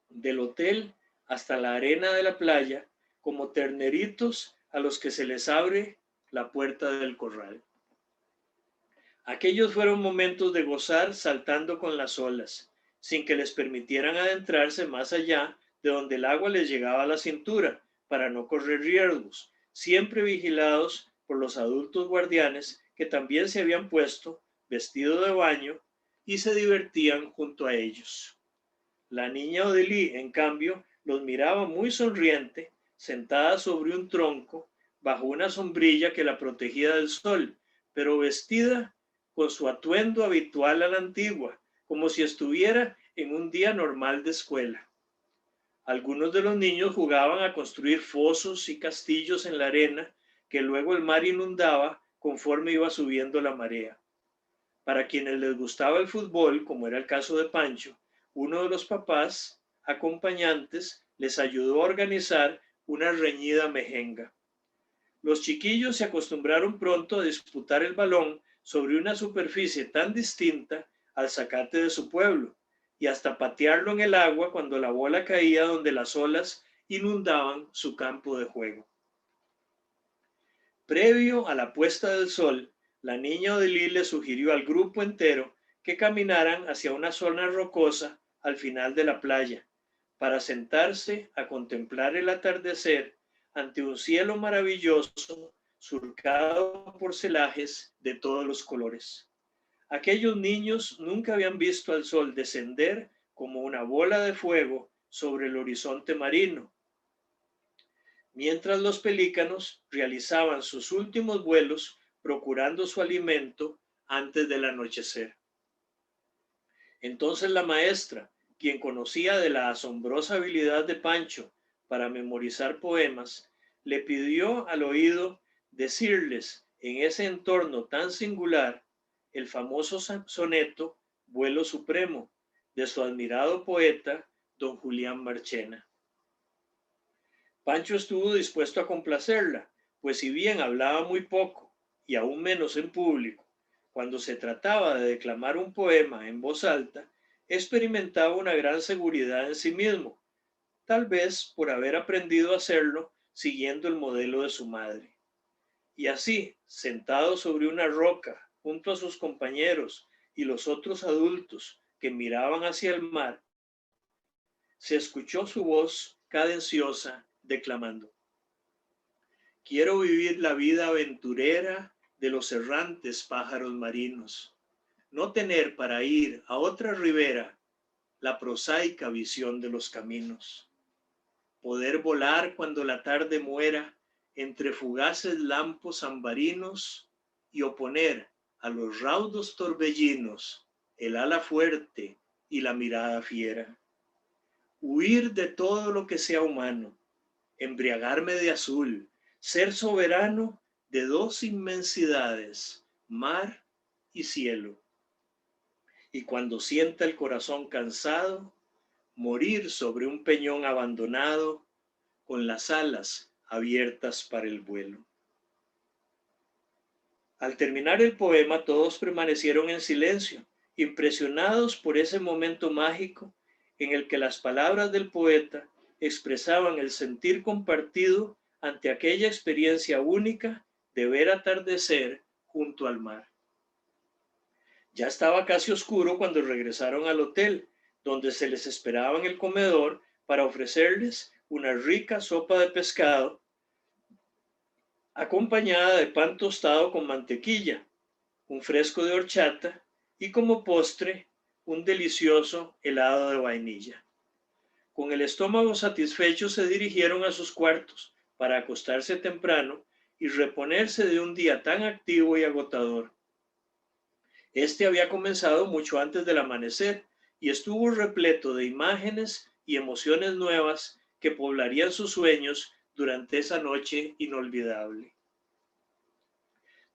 del hotel hasta la arena de la playa como terneritos a los que se les abre la puerta del corral. Aquellos fueron momentos de gozar saltando con las olas, sin que les permitieran adentrarse más allá de donde el agua les llegaba a la cintura para no correr riesgos, siempre vigilados por los adultos guardianes que también se habían puesto vestido de baño y se divertían junto a ellos. La niña Odilí, en cambio, los miraba muy sonriente, sentada sobre un tronco, bajo una sombrilla que la protegía del sol, pero vestida con su atuendo habitual a la antigua, como si estuviera en un día normal de escuela. Algunos de los niños jugaban a construir fosos y castillos en la arena que luego el mar inundaba conforme iba subiendo la marea. Para quienes les gustaba el fútbol, como era el caso de Pancho, uno de los papás acompañantes les ayudó a organizar una reñida mejenga. Los chiquillos se acostumbraron pronto a disputar el balón sobre una superficie tan distinta al zacate de su pueblo y hasta patearlo en el agua cuando la bola caía donde las olas inundaban su campo de juego. Previo a la puesta del sol, la niña Odilí le sugirió al grupo entero que caminaran hacia una zona rocosa al final de la playa para sentarse a contemplar el atardecer ante un cielo maravilloso surcado por celajes de todos los colores. Aquellos niños nunca habían visto al sol descender como una bola de fuego sobre el horizonte marino, mientras los pelícanos realizaban sus últimos vuelos procurando su alimento antes del anochecer. Entonces la maestra, quien conocía de la asombrosa habilidad de Pancho para memorizar poemas, le pidió al oído decirles en ese entorno tan singular el famoso soneto Vuelo Supremo de su admirado poeta don Julián Marchena. Pancho estuvo dispuesto a complacerla, pues si bien hablaba muy poco y aún menos en público, cuando se trataba de declamar un poema en voz alta, experimentaba una gran seguridad en sí mismo, tal vez por haber aprendido a hacerlo siguiendo el modelo de su madre. Y así, sentado sobre una roca, junto a sus compañeros y los otros adultos que miraban hacia el mar, se escuchó su voz cadenciosa declamando: quiero vivir la vida aventurera de los errantes pájaros marinos, no tener para ir a otra ribera la prosaica visión de los caminos, poder volar cuando la tarde muera entre fugaces lampos ambarinos y oponer a los raudos torbellinos el ala fuerte y la mirada fiera, huir de todo lo que sea humano, embriagarme de azul, ser soberano de dos inmensidades, mar y cielo. Y cuando sienta el corazón cansado, morir sobre un peñón abandonado, con las alas abiertas para el vuelo. Al terminar el poema, todos permanecieron en silencio, impresionados por ese momento mágico en el que las palabras del poeta expresaban el sentir compartido ante aquella experiencia única de ver atardecer junto al mar. Ya estaba casi oscuro cuando regresaron al hotel, donde se les esperaba en el comedor para ofrecerles una rica sopa de pescado acompañada de pan tostado con mantequilla, un fresco de horchata y como postre un delicioso helado de vainilla. Con el estómago satisfecho se dirigieron a sus cuartos para acostarse temprano y reponerse de un día tan activo y agotador. Este había comenzado mucho antes del amanecer y estuvo repleto de imágenes y emociones nuevas que poblarían sus sueños durante esa noche inolvidable.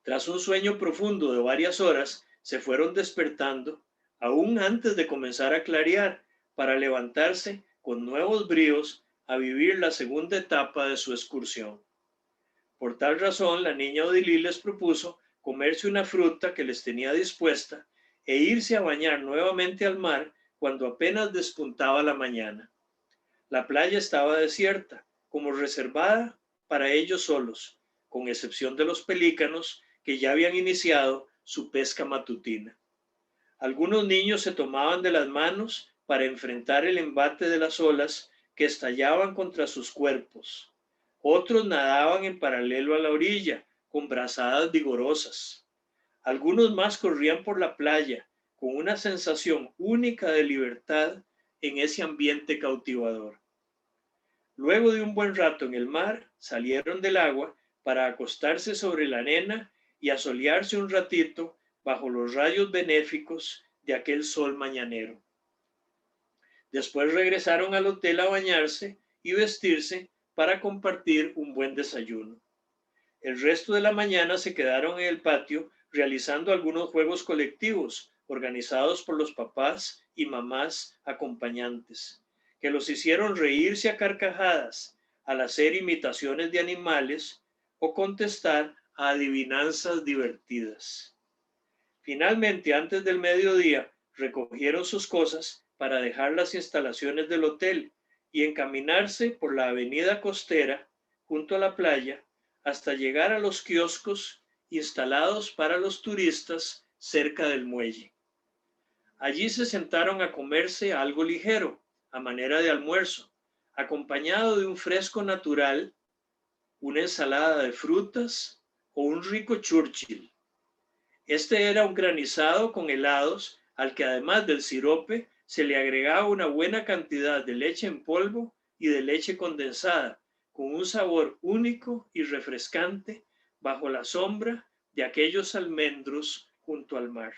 Tras un sueño profundo de varias horas, se fueron despertando, aún antes de comenzar a clarear, para levantarse con nuevos bríos a vivir la segunda etapa de su excursión. Por tal razón, la niña Odilí les propuso comerse una fruta que les tenía dispuesta e irse a bañar nuevamente al mar cuando apenas despuntaba la mañana. La playa estaba desierta, como reservada para ellos solos, con excepción de los pelícanos que ya habían iniciado su pesca matutina. Algunos niños se tomaban de las manos para enfrentar el embate de las olas que estallaban contra sus cuerpos. Otros nadaban en paralelo a la orilla, con brazadas vigorosas. Algunos más corrían por la playa, con una sensación única de libertad en ese ambiente cautivador. Luego de un buen rato en el mar, salieron del agua para acostarse sobre la arena y asolearse un ratito bajo los rayos benéficos de aquel sol mañanero. Después regresaron al hotel a bañarse y vestirse para compartir un buen desayuno. El resto de la mañana se quedaron en el patio realizando algunos juegos colectivos organizados por los papás y mamás acompañantes, que los hicieron reírse a carcajadas al hacer imitaciones de animales o contestar a adivinanzas divertidas. Finalmente, antes del mediodía, recogieron sus cosas para dejar las instalaciones del hotel y encaminarse por la avenida costera junto a la playa hasta llegar a los kioscos instalados para los turistas cerca del muelle. Allí se sentaron a comerse algo ligero, a manera de almuerzo, acompañado de un fresco natural, una ensalada de frutas o un rico Churchill. Este era un granizado con helados al que además del sirope se le agregaba una buena cantidad de leche en polvo y de leche condensada, con un sabor único y refrescante bajo la sombra de aquellos almendros junto al mar.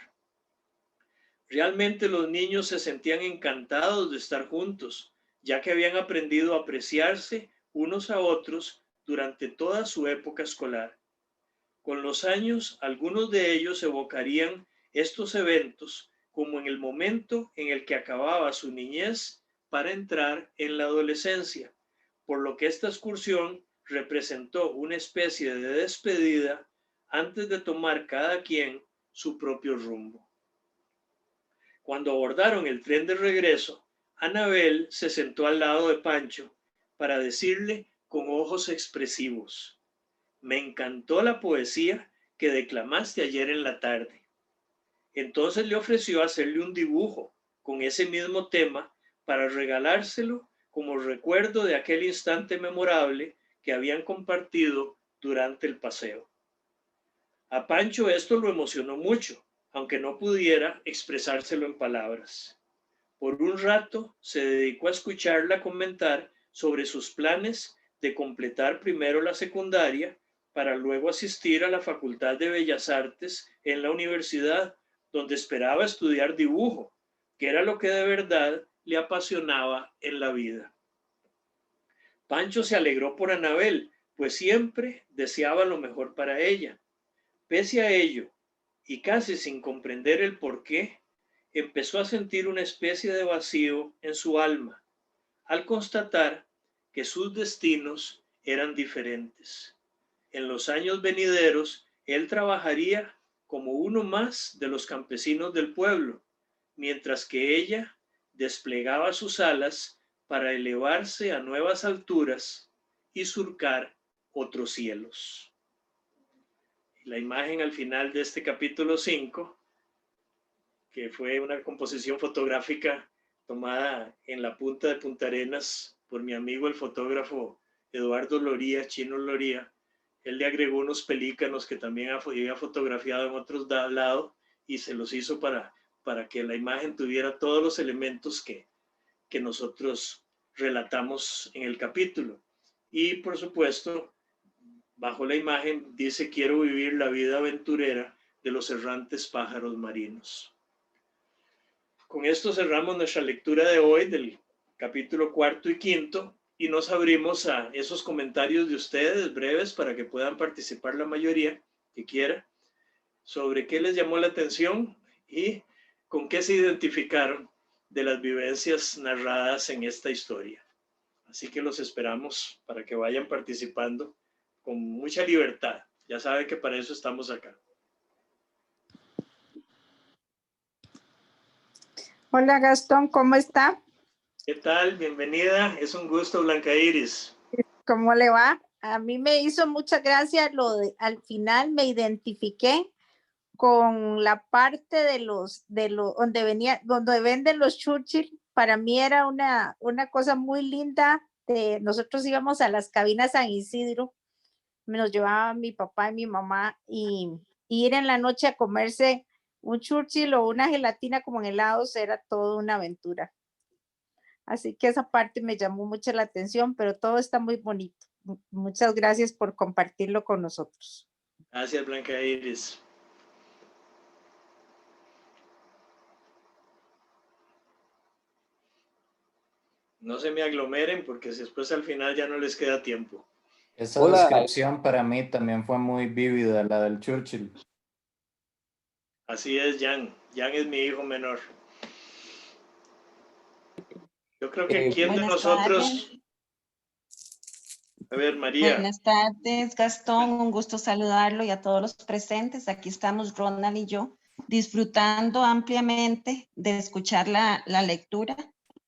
Realmente los niños se sentían encantados de estar juntos, ya que habían aprendido a apreciarse unos a otros durante toda su época escolar. Con los años, algunos de ellos evocarían estos eventos como en el momento en el que acababa su niñez para entrar en la adolescencia, por lo que esta excursión representó una especie de despedida antes de tomar cada quien su propio rumbo. Cuando abordaron el tren de regreso, Anabel se sentó al lado de Pancho para decirle con ojos expresivos: me encantó la poesía que declamaste ayer en la tarde. Entonces le ofreció hacerle un dibujo con ese mismo tema para regalárselo como recuerdo de aquel instante memorable que habían compartido durante el paseo. A Pancho esto lo emocionó mucho, aunque no pudiera expresárselo en palabras. Por un rato se dedicó a escucharla comentar sobre sus planes de completar primero la secundaria para luego asistir a la Facultad de Bellas Artes en la universidad, donde esperaba estudiar dibujo, que era lo que de verdad le apasionaba en la vida. Pancho se alegró por Anabel, pues siempre deseaba lo mejor para ella. Pese a ello, y casi sin comprender el por qué, empezó a sentir una especie de vacío en su alma, al constatar que sus destinos eran diferentes. En los años venideros, él trabajaría como uno más de los campesinos del pueblo, mientras que ella desplegaba sus alas para elevarse a nuevas alturas y surcar otros cielos. La imagen al final de este capítulo 5, que fue una composición fotográfica tomada en la punta de Punta Arenas por mi amigo el fotógrafo Eduardo Loría, Chino Loría. Él le agregó unos pelícanos que también había fotografiado en otros lados y se los hizo para que la imagen tuviera todos los elementos que nosotros relatamos en el capítulo. Y por supuesto, bajo la imagen dice: quiero vivir la vida aventurera de los errantes pájaros marinos. Con esto cerramos nuestra lectura de hoy del capítulo 4 y 5 y nos abrimos a esos comentarios de ustedes breves para que puedan participar la mayoría que quiera sobre qué les llamó la atención y con qué se identificaron de las vivencias narradas en esta historia. Así que los esperamos para que vayan participando con mucha libertad. Ya sabe que para eso estamos acá. Hola Gastón, ¿cómo está? ¿Qué tal? Bienvenida. Es un gusto, Blanca Iris. ¿Cómo le va? A mí me hizo mucha gracia al final me identifiqué con la parte de los donde venden los Churchill. Para mí era una cosa muy linda. Nosotros íbamos a las cabinas San Isidro, nos llevaba mi papá y mi mamá y ir en la noche a comerse un Churchill o una gelatina como en helados era toda una aventura. Así que esa parte me llamó mucho la atención, pero todo está muy bonito. Muchas gracias por compartirlo con nosotros. Gracias, Blanca Iris. No se me aglomeren porque después al final ya no les queda tiempo. Esa descripción para mí también fue muy vívida, la del Churchill. Así es, Jan. Jan es mi hijo menor. Yo creo que quién de nosotros... A ver, María. Buenas tardes, Gastón. Un gusto saludarlo y a todos los presentes. Aquí estamos Ronald y yo disfrutando ampliamente de escuchar la lectura.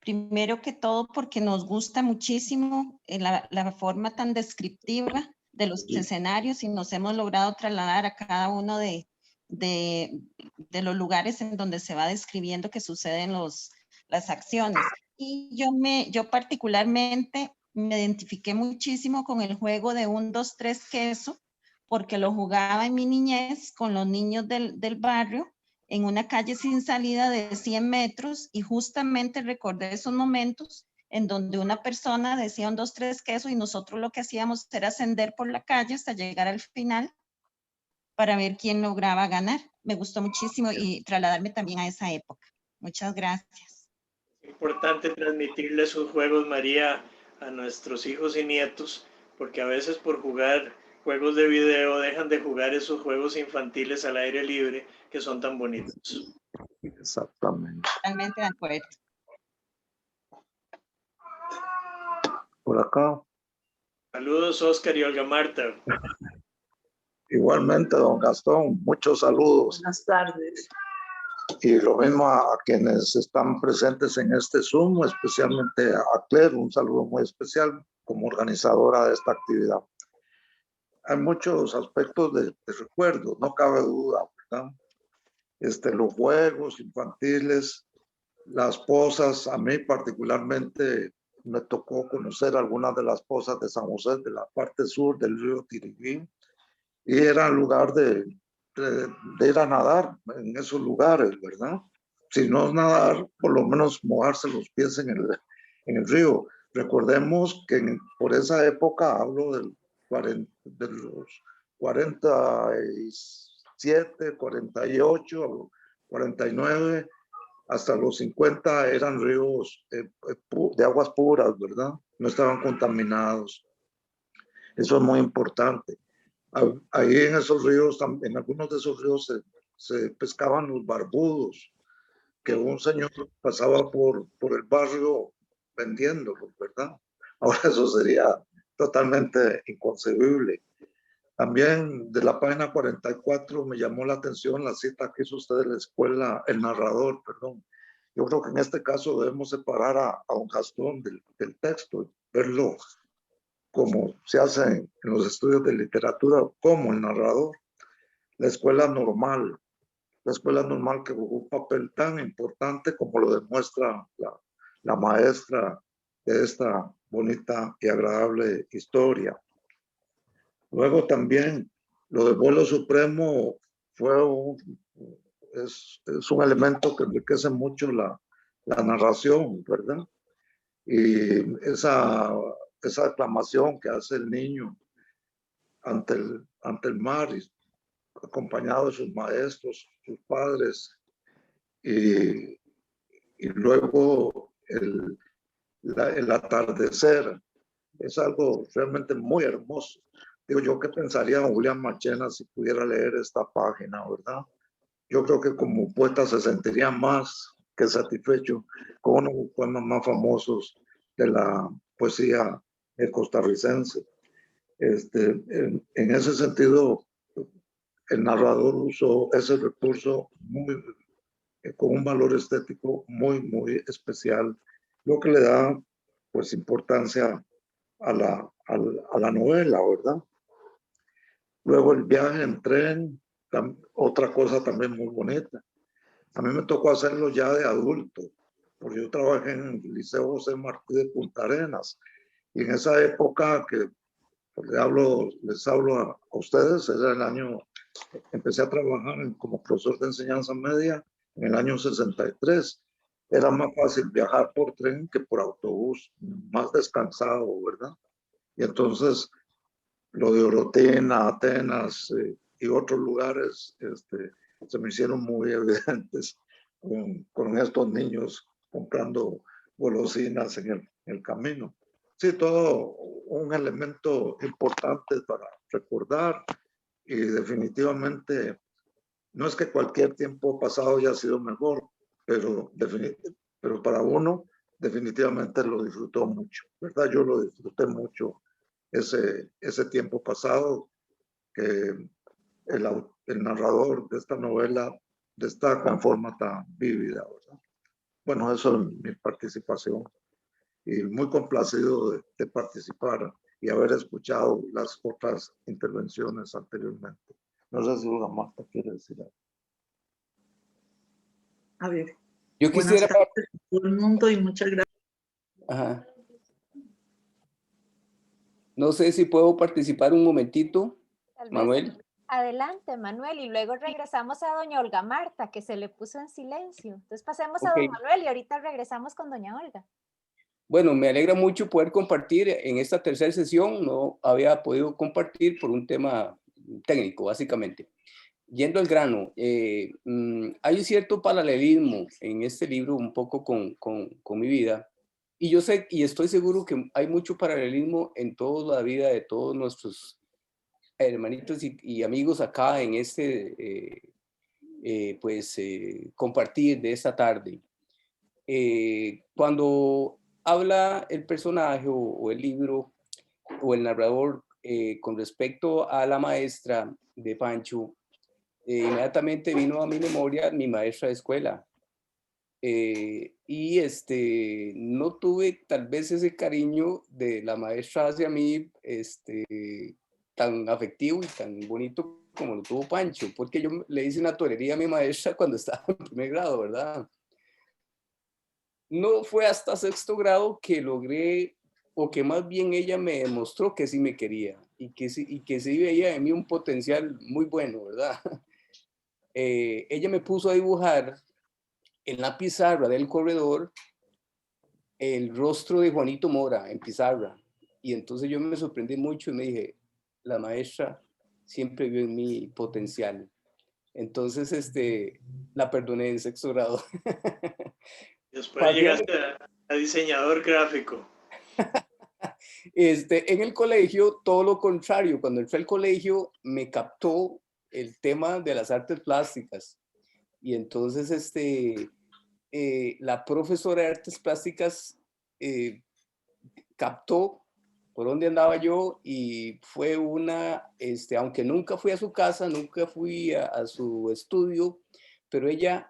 Primero que todo porque nos gusta muchísimo la forma tan descriptiva de los escenarios y nos hemos logrado trasladar a cada uno de los lugares en donde se va describiendo que suceden las acciones. Y yo particularmente me identifiqué muchísimo con el juego de 1, 2, 3 queso, porque lo jugaba en mi niñez con los niños del barrio en una calle sin salida de 100 metros y justamente recordé esos momentos en donde una persona decía 1, 2, 3 queso y nosotros lo que hacíamos era ascender por la calle hasta llegar al final para ver quién lograba ganar. Me gustó muchísimo y trasladarme también a esa época. Muchas gracias. Es importante transmitirle esos juegos, María, a nuestros hijos y nietos, porque a veces por jugar juegos de video dejan de jugar esos juegos infantiles al aire libre que son tan bonitos. Exactamente. Totalmente de acuerdo. Por acá. Saludos, Oscar y Olga Marta. Igualmente, don Gastón, muchos saludos. Buenas tardes. Y lo mismo a quienes están presentes en este Zoom, especialmente a Claire, un saludo muy especial como organizadora de esta actividad. Hay muchos aspectos de recuerdo, no cabe duda, ¿verdad? Los juegos infantiles, las pozas, a mí particularmente me tocó conocer algunas de las pozas de San José, de la parte sur del río Tiriguí, y era lugar de ir a nadar en esos lugares, ¿verdad? Si no es nadar, por lo menos mojarse los pies en el río. Recordemos que por esa época, hablo de los 47, 48, 49, hasta los 50 eran ríos de aguas puras, ¿verdad? No estaban contaminados. Eso es muy importante. Ahí en esos ríos, en algunos de esos ríos se pescaban los barbudos, que un señor pasaba por el barrio vendiéndolos, ¿verdad? Ahora eso sería totalmente inconcebible. También de la página 44 me llamó la atención la cita que hizo usted de la escuela, el narrador, perdón. Yo creo que en este caso debemos separar a don Gastón del texto, verlo como se hace en los estudios de literatura, como el narrador. La escuela normal que jugó un papel tan importante como lo demuestra la maestra de esta bonita y agradable historia. Luego también lo del vuelo supremo es un elemento que enriquece mucho la narración, ¿verdad? Y esa aclamación que hace el niño ante el mar, acompañado de sus maestros, sus padres, y luego el atardecer, es algo realmente muy hermoso. Digo yo, ¿qué pensaría Julián Machena si pudiera leer esta página, verdad? Yo creo que como poeta se sentiría más que satisfecho con uno de los poemas más famosos de la poesía costarricense. En ese sentido, el narrador usó ese recurso con un valor estético muy, muy especial, lo que le da pues importancia a la novela, ¿verdad? Luego el viaje en tren, otra cosa también muy bonita. A mí me tocó hacerlo ya de adulto, porque yo trabajé en el Liceo José Martí de Punta Arenas, y en esa época que pues, les hablo a ustedes, era el año, empecé a trabajar como profesor de enseñanza media en el año 63. Era más fácil viajar por tren que por autobús, más descansado, ¿verdad? Y entonces lo de Orotina, Atenas y otros lugares se me hicieron muy evidentes con estos niños comprando golosinas en el camino. Sí, todo un elemento importante para recordar, y definitivamente no es que cualquier tiempo pasado haya sido mejor, pero para uno definitivamente lo disfrutó mucho, ¿verdad? Yo lo disfruté mucho ese tiempo pasado, que el narrador de esta novela destaca en forma tan vívida, ¿verdad? Bueno, eso es mi participación, y muy complacido de participar y haber escuchado las otras intervenciones anteriormente. No sé si Olga Marta quiere decir algo. A ver. Yo quisiera... Buenas tardes a todo el mundo y muchas gracias. Ajá. No sé si puedo participar un momentito, Manuel. Adelante, Manuel, y luego regresamos a doña Olga Marta, que se le puso en silencio. Entonces pasemos a don Manuel y ahorita regresamos con doña Olga. Bueno, me alegra mucho poder compartir en esta tercera sesión. No había podido compartir por un tema técnico, básicamente. Yendo al grano, hay un cierto paralelismo en este libro un poco con mi vida. Y yo sé y estoy seguro que hay mucho paralelismo en toda la vida de todos nuestros hermanitos y amigos acá en este compartir de esta tarde. Cuando habla el personaje o el libro o el narrador con respecto a la maestra de Pancho, inmediatamente vino a mi memoria mi maestra de escuela. No tuve tal vez ese cariño de la maestra hacia mí tan afectivo y tan bonito como lo tuvo Pancho, porque yo le hice una torería a mi maestra cuando estaba en primer grado, ¿verdad? No fue hasta sexto grado que logré, o que más bien ella me demostró que sí me quería y que sí veía en mí un potencial muy bueno, ¿verdad? Ella me puso a dibujar en la pizarra del corredor el rostro de Juanito Mora en pizarra. Y entonces yo me sorprendí mucho y me dije, la maestra siempre vio en mí potencial. Entonces, la perdoné en sexto grado. Después llegaste a diseñador gráfico. En el colegio, todo lo contrario. Cuando entré al colegio, me captó el tema de las artes plásticas. Y entonces, la profesora de artes plásticas captó por dónde andaba yo y fue aunque nunca fui a su casa, nunca fui a su estudio, pero ella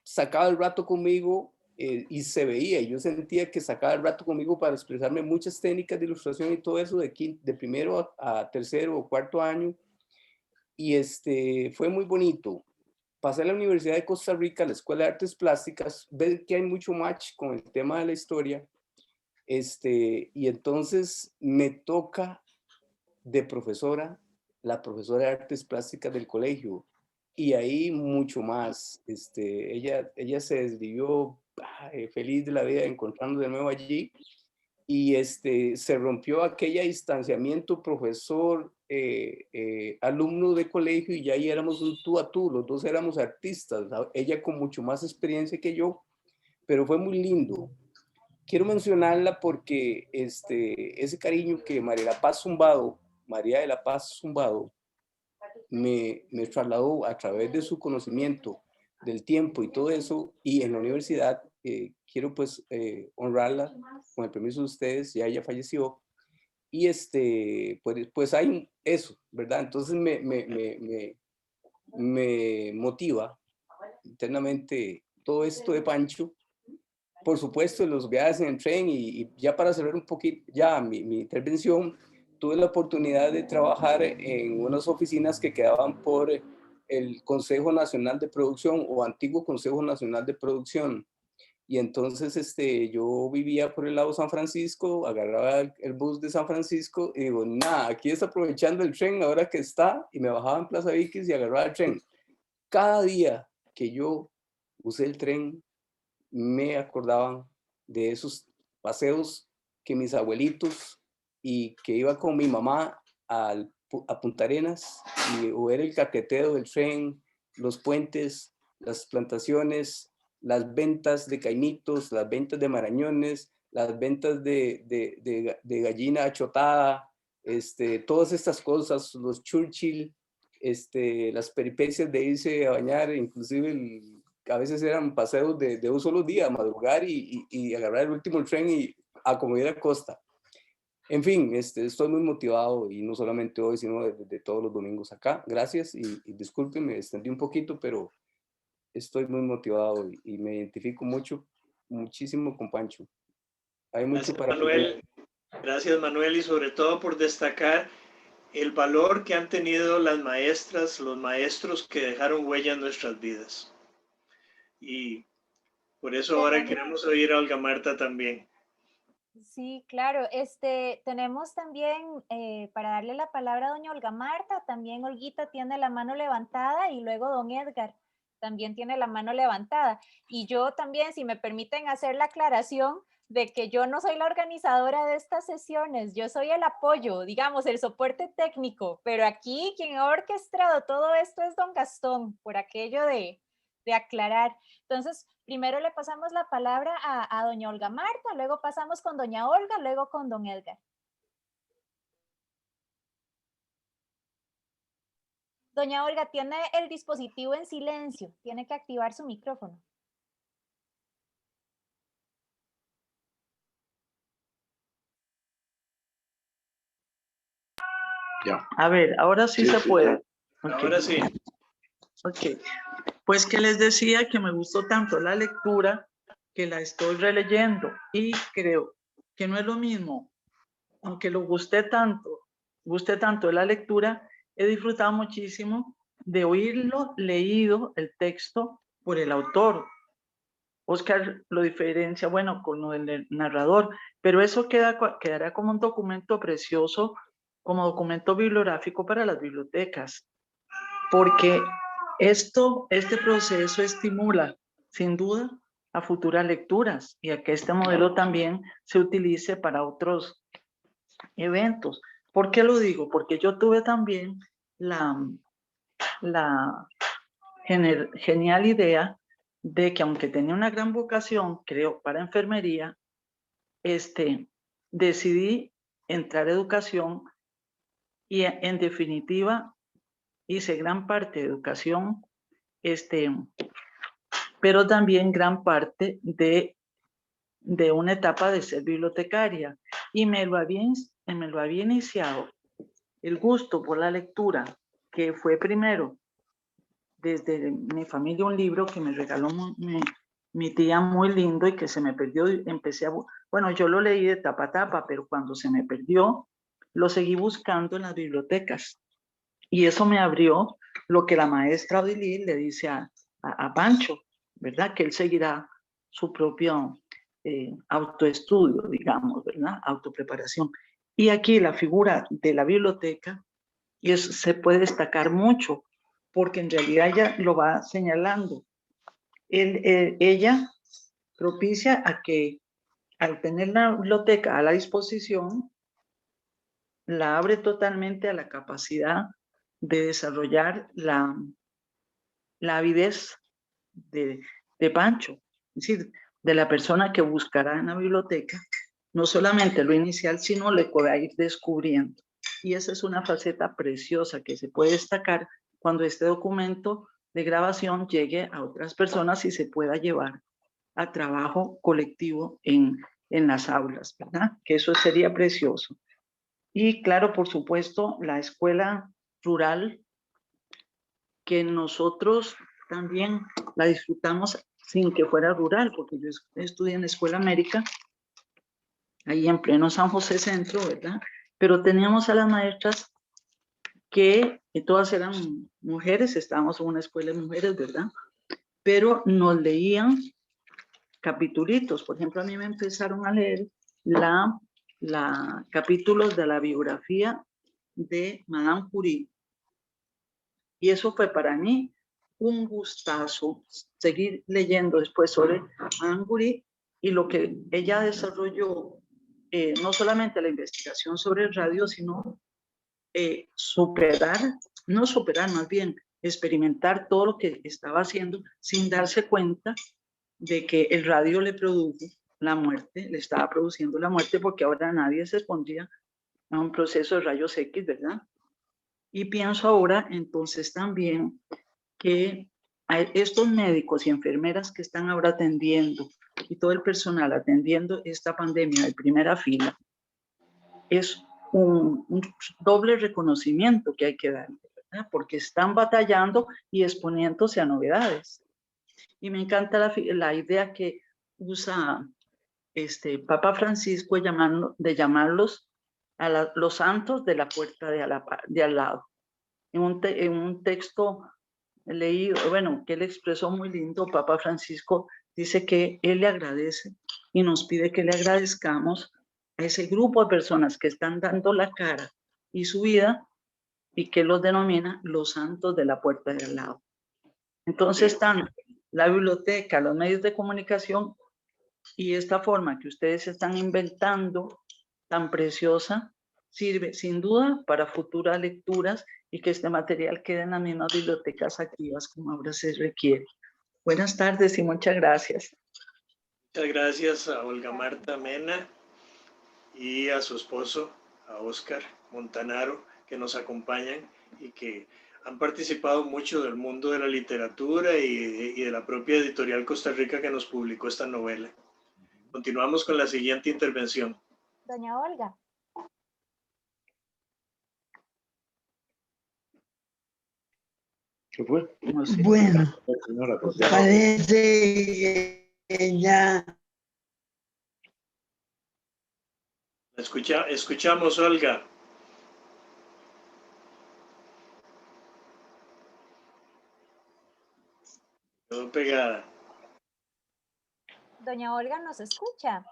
sacaba el rato conmigo y se veía, y yo sentía que sacaba el rato conmigo para expresarme muchas técnicas de ilustración y todo eso de primero a tercero o cuarto año, y fue muy bonito. Pasé a la Universidad de Costa Rica, a la Escuela de Artes Plásticas, ver que hay mucho match con el tema de la historia, y entonces me toca de profesora, la profesora de artes plásticas del colegio, y ahí mucho más. Ella se desvivió feliz de la vida encontrando de nuevo allí, y se rompió aquella distanciamiento profesor, alumno de colegio, y ya ahí éramos un tú a tú, los dos éramos artistas, ella con mucho más experiencia que yo, pero fue muy lindo. Quiero mencionarla porque ese cariño que María de la Paz Zumbado, me trasladó a través de su conocimiento del tiempo y todo eso, y en la universidad, quiero pues honrarla con el permiso de ustedes, ya ella falleció, y pues hay eso, ¿verdad? Entonces me motiva internamente todo esto de Pancho. Por supuesto, los viajes en el tren, y ya para cerrar un poquito ya mi intervención, tuve la oportunidad de trabajar en unas oficinas que quedaban por el Consejo Nacional de Producción o antiguo Consejo Nacional de Producción. Y entonces yo vivía por el lado de San Francisco, agarraba el bus de San Francisco y digo, nada, aquí está aprovechando el tren ahora que está, y me bajaba en Plaza Viquis y agarraba el tren. Cada día que yo usé el tren, me acordaban de esos paseos que mis abuelitos, y que iba con mi mamá a Punta Arenas, y o era el caqueteo del tren, los puentes, las plantaciones, las ventas de caimitos, las ventas de marañones, las ventas de gallina achotada, todas estas cosas, los Churchill, las peripecias de irse a bañar, inclusive a veces eran paseos de un solo día, madrugar y agarrar el último tren y acomodar a costa. En fin, estoy muy motivado, y no solamente hoy, sino de todos los domingos acá. Gracias, y disculpen, me extendí un poquito, pero estoy muy motivado y me identifico muchísimo con Pancho. Hay mucho para Manuel. Gracias, Manuel, y sobre todo por destacar el valor que han tenido las maestras, los maestros que dejaron huella en nuestras vidas. Y por eso ahora queremos oír a Olga Marta también. Sí, claro. Tenemos también, para darle la palabra a doña Olga Marta, también Olguita tiene la mano levantada, y luego don Edgar también tiene la mano levantada. Y yo también, si me permiten hacer la aclaración, de que yo no soy la organizadora de estas sesiones, yo soy el apoyo, digamos, el soporte técnico, pero aquí quien ha orquestado todo esto es don Gastón, por aquello de aclarar. Entonces, primero le pasamos la palabra a doña Olga Marta, luego pasamos con doña Olga, luego con don Edgar. Doña Olga, tiene el dispositivo en silencio, tiene que activar su micrófono. Ya. A ver, ahora sí, Sí, se sí, puede. Ahora sí. Ok, pues que les decía que me gustó tanto la lectura que la estoy releyendo y creo que no es lo mismo, aunque lo guste tanto de la lectura, he disfrutado muchísimo de oírlo leído el texto por el autor. Oscar lo diferencia, bueno, con lo del narrador, pero eso quedará como un documento precioso, como documento bibliográfico para las bibliotecas, porque este proceso estimula, sin duda, a futuras lecturas y a que este modelo también se utilice para otros eventos. ¿Por qué lo digo? Porque yo tuve también la genial idea de que aunque tenía una gran vocación, creo, para enfermería, decidí entrar a educación y en definitiva hice gran parte de educación, pero también gran parte de una etapa de ser bibliotecaria y me lo había iniciado el gusto por la lectura, que fue primero desde mi familia un libro que me regaló mi tía muy lindo y que se me perdió y empecé bueno, yo lo leí de tapa a tapa, pero cuando se me perdió, lo seguí buscando en las bibliotecas y eso me abrió lo que la maestra Odilí le dice a Pancho, ¿verdad? Que él seguirá su propio autoestudio, digamos, ¿verdad? Autopreparación. Y aquí la figura de la biblioteca se puede destacar mucho, porque en realidad ella lo va señalando. Ella propicia a que al tener la biblioteca a la disposición, la abre totalmente a la capacidad de desarrollar la avidez de Pancho, es decir, de la persona que buscará en la biblioteca, no solamente lo inicial, sino le pueda ir descubriendo. Y esa es una faceta preciosa que se puede destacar cuando este documento de grabación llegue a otras personas y se pueda llevar a trabajo colectivo en las aulas, ¿verdad? Que eso sería precioso. Y claro, por supuesto, la escuela rural, que nosotros también la disfrutamos sin que fuera rural, porque yo estudié en la Escuela América, ahí en pleno San José Centro, ¿verdad? Pero teníamos a las maestras que todas eran mujeres, estábamos en una escuela de mujeres, ¿verdad? Pero nos leían capitulitos. Por ejemplo, a mí me empezaron a leer capítulos de la biografía de Madame Curie. Y eso fue para mí un gustazo seguir leyendo después sobre Madame Curie y lo que ella desarrolló, no solamente la investigación sobre el radio, sino más bien experimentar todo lo que estaba haciendo sin darse cuenta de que el radio le produjo la muerte, le estaba produciendo la muerte, porque ahora nadie se expondría a un proceso de rayos X, ¿verdad? Y pienso ahora entonces también que estos médicos y enfermeras que están ahora atendiendo y todo el personal atendiendo esta pandemia de primera fila es un doble reconocimiento que hay que dar, ¿verdad? Porque están batallando y exponiéndose a novedades. Y me encanta la idea que usa Papa Francisco de llamarlos a los santos de la puerta de al lado. En un texto leído, bueno, que él expresó muy lindo, Papa Francisco dice que él le agradece y nos pide que le agradezcamos a ese grupo de personas que están dando la cara y su vida y que los denomina los santos de la puerta de al lado. Entonces están la biblioteca, los medios de comunicación Y esta forma que ustedes están inventando, tan preciosa, sirve sin duda para futuras lecturas y que este material quede en las mismas bibliotecas activas como ahora se requiere. Buenas tardes y muchas gracias. Muchas gracias a Olga Marta Mena y a su esposo, a Oscar Montanaro, que nos acompañan y que han participado mucho del mundo de la literatura y de la propia editorial Costa Rica que nos publicó esta novela. Continuamos con la siguiente intervención. Doña Olga. ¿Qué fue? No sé. Bueno, Señora, pues, parece que ya Escuchamos, Olga. Quedó pegada. Doña Olga nos escucha.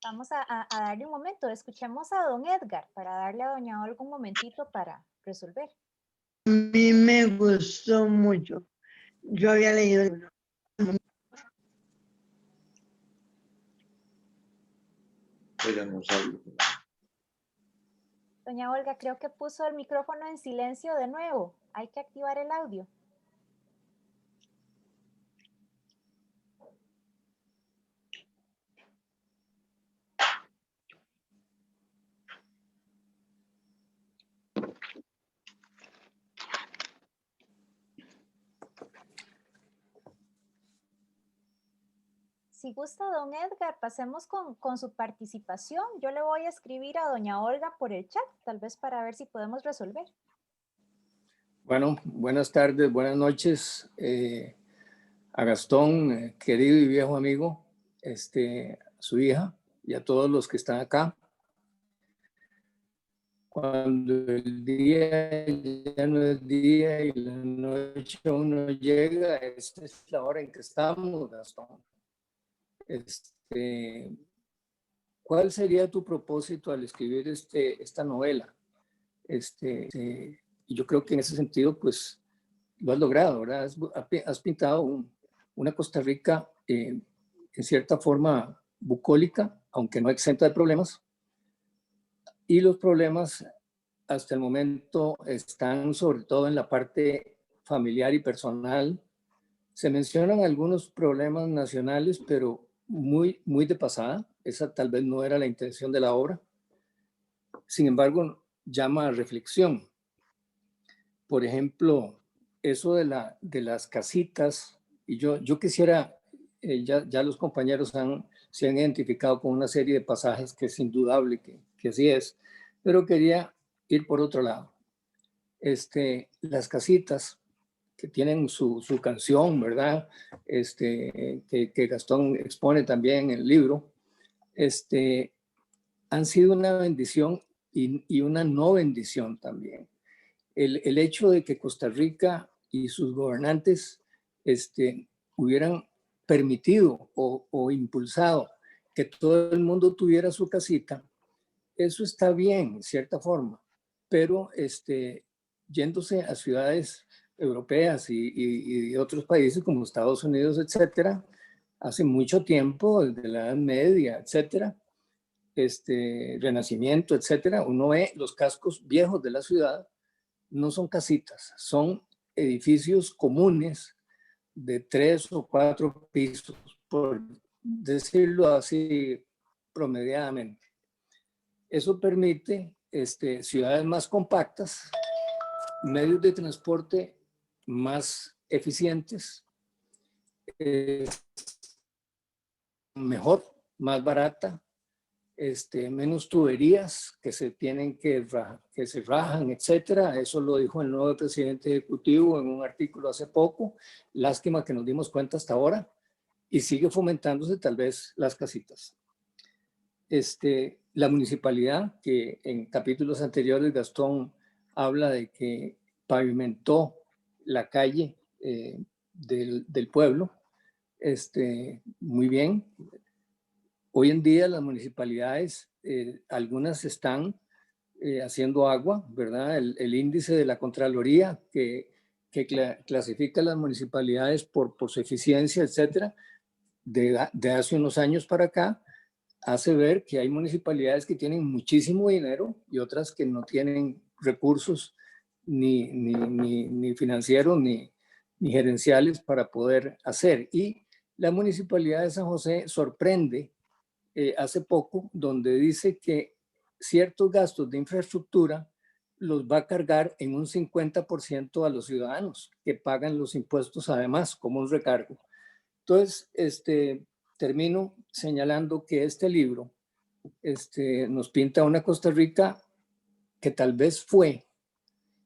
Vamos a darle un momento. Escuchemos a don Edgar para darle a doña Olga un momentito para resolver. a mí me gustó mucho. Yo había leído el libro. ella no sabe. Doña Olga, creo que puso el micrófono en silencio de nuevo. Hay que activar el audio. Si gusta, don Edgar, pasemos con su participación. Yo le voy a escribir a doña Olga por el chat, tal vez para ver si podemos resolver. Bueno, buenas tardes, buenas noches a Gastón, querido y viejo amigo, su hija y a todos los que están acá. Cuando el día ya no es día y la noche aún no llega, esta es la hora en que estamos, Gastón. ¿Cuál sería tu propósito al escribir esta novela? Y yo creo que en ese sentido, pues, lo has logrado, ¿verdad? Has pintado una Costa Rica en cierta forma bucólica, aunque no exenta de problemas. Y los problemas hasta el momento están sobre todo en la parte familiar y personal. Se mencionan algunos problemas nacionales, pero muy de pasada. Esa tal vez no era la intención de la obra. Sin embargo, llama a reflexión. Por ejemplo, eso de las casitas, y yo quisiera, ya los compañeros se han identificado con una serie de pasajes que es indudable que así es, pero quería ir por otro lado. Las casitas que tienen su canción, ¿verdad? Que Gastón expone también en el libro, han sido una bendición y una no bendición también. El hecho de que Costa Rica y sus gobernantes hubieran permitido o impulsado que todo el mundo tuviera su casita, eso está bien, en cierta forma, pero yéndose a ciudades europeas y de otros países como Estados Unidos, etcétera, hace mucho tiempo, desde la Edad Media, etcétera, Renacimiento, etcétera, uno ve los cascos viejos de la ciudad, no son casitas, son edificios comunes de 3 o 4 pisos, por decirlo así promediadamente. Eso permite ciudades más compactas, medios de transporte más eficientes, mejor, más barata, menos tuberías que se tienen que se rajan, etcétera. Eso lo dijo el nuevo presidente ejecutivo en un artículo hace poco. Lástima que nos dimos cuenta hasta ahora y sigue fomentándose tal vez las casitas. La municipalidad, que en capítulos anteriores Gastón habla de que pavimentó la calle del pueblo, muy bien. Hoy en día las municipalidades, algunas están haciendo agua, ¿verdad? El índice de la Contraloría que clasifica las municipalidades por su eficiencia, etcétera, de hace unos años para acá, hace ver que hay municipalidades que tienen muchísimo dinero y otras que no tienen recursos ni financieros ni gerenciales para poder hacer. Y la municipalidad de San José sorprende hace poco, donde dice que ciertos gastos de infraestructura los va a cargar en un 50% a los ciudadanos que pagan los impuestos además como un recargo. Entonces, termino señalando que este libro nos pinta una Costa Rica que tal vez fue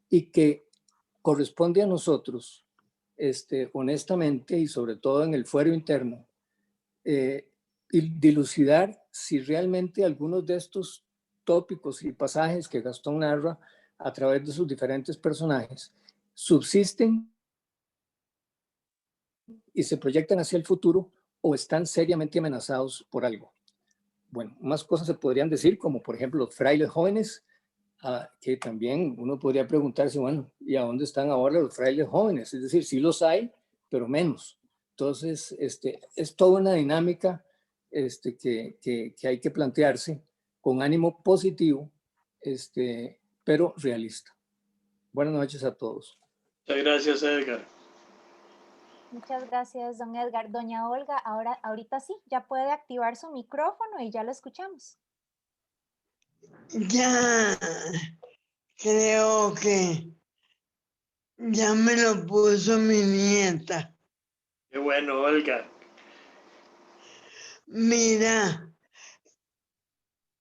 y que corresponde a nosotros, honestamente y sobre todo en el fuero interno, y dilucidar si realmente algunos de estos tópicos y pasajes que Gastón narra a través de sus diferentes personajes subsisten y se proyectan hacia el futuro o están seriamente amenazados por algo. Bueno, más cosas se podrían decir, como por ejemplo los frailes jóvenes, que también uno podría preguntarse, bueno, ¿y a dónde están ahora los frailes jóvenes? Es decir, sí los hay, pero menos. Entonces, es toda una dinámica que hay que plantearse con ánimo positivo, pero realista. Buenas noches a todos. Muchas gracias, Edgar. Muchas gracias, don Edgar. Doña Olga, ahorita sí, ya puede activar su micrófono y ya lo escuchamos. Ya creo que ya me lo puso mi nieta. Qué bueno, Olga. Mira,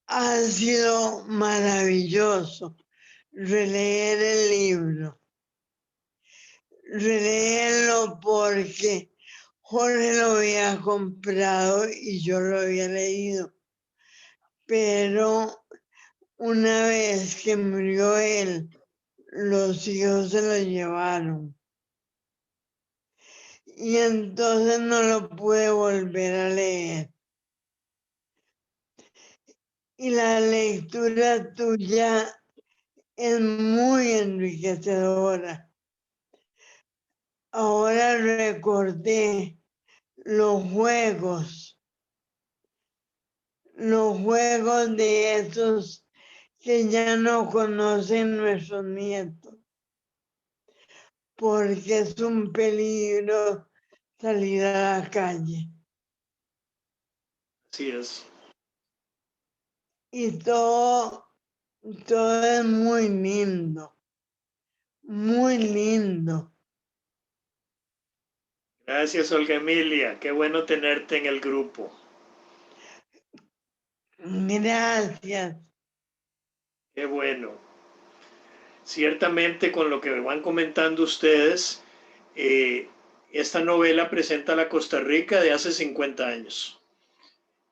ha sido maravilloso releer el libro. Releerlo porque Jorge lo había comprado y yo lo había leído. Pero una vez que murió él, los hijos se lo llevaron. Y entonces no lo pude volver a leer. Y la lectura tuya es muy enriquecedora. Ahora recordé los juegos de esos que ya no conocen nuestros nietos, porque es un peligro salir a la calle. Así es. Y todo es muy lindo, muy lindo. Gracias, Olga Emilia. Qué bueno tenerte en el grupo. Gracias. Qué bueno. Ciertamente, con lo que van comentando ustedes, esta novela presenta la Costa Rica de hace 50 años.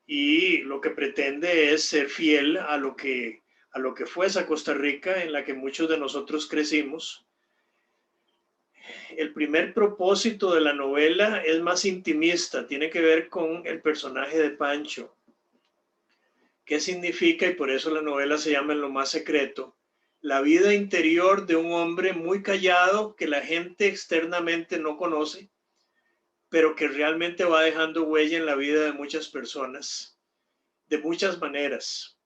Y lo que pretende es ser fiel a lo que fue esa Costa Rica en la que muchos de nosotros crecimos. El primer propósito de la novela es más intimista, tiene que ver con el personaje de Pancho. ¿Qué significa? Y por eso la novela se llama En lo más secreto. La vida interior de un hombre muy callado que la gente externamente no conoce, pero que realmente va dejando huella en la vida de muchas personas, de muchas maneras.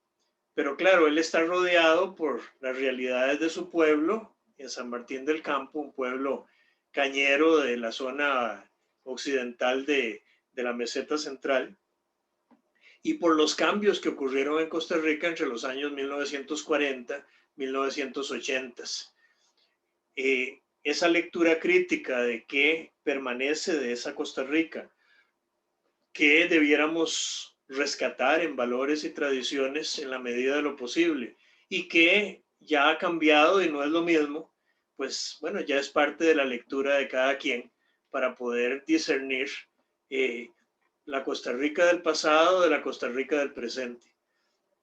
Pero claro, él está rodeado por las realidades de su pueblo, en San Martín del Campo, un pueblo cañero de la zona occidental de la meseta central, y por los cambios que ocurrieron en Costa Rica entre los años 1940 y 1980. Esa lectura crítica de qué permanece de esa Costa Rica, que debiéramos rescatar en valores y tradiciones en la medida de lo posible, y que ya ha cambiado y no es lo mismo, pues bueno, ya es parte de la lectura de cada quien para poder discernir la Costa Rica del pasado de la Costa Rica del presente.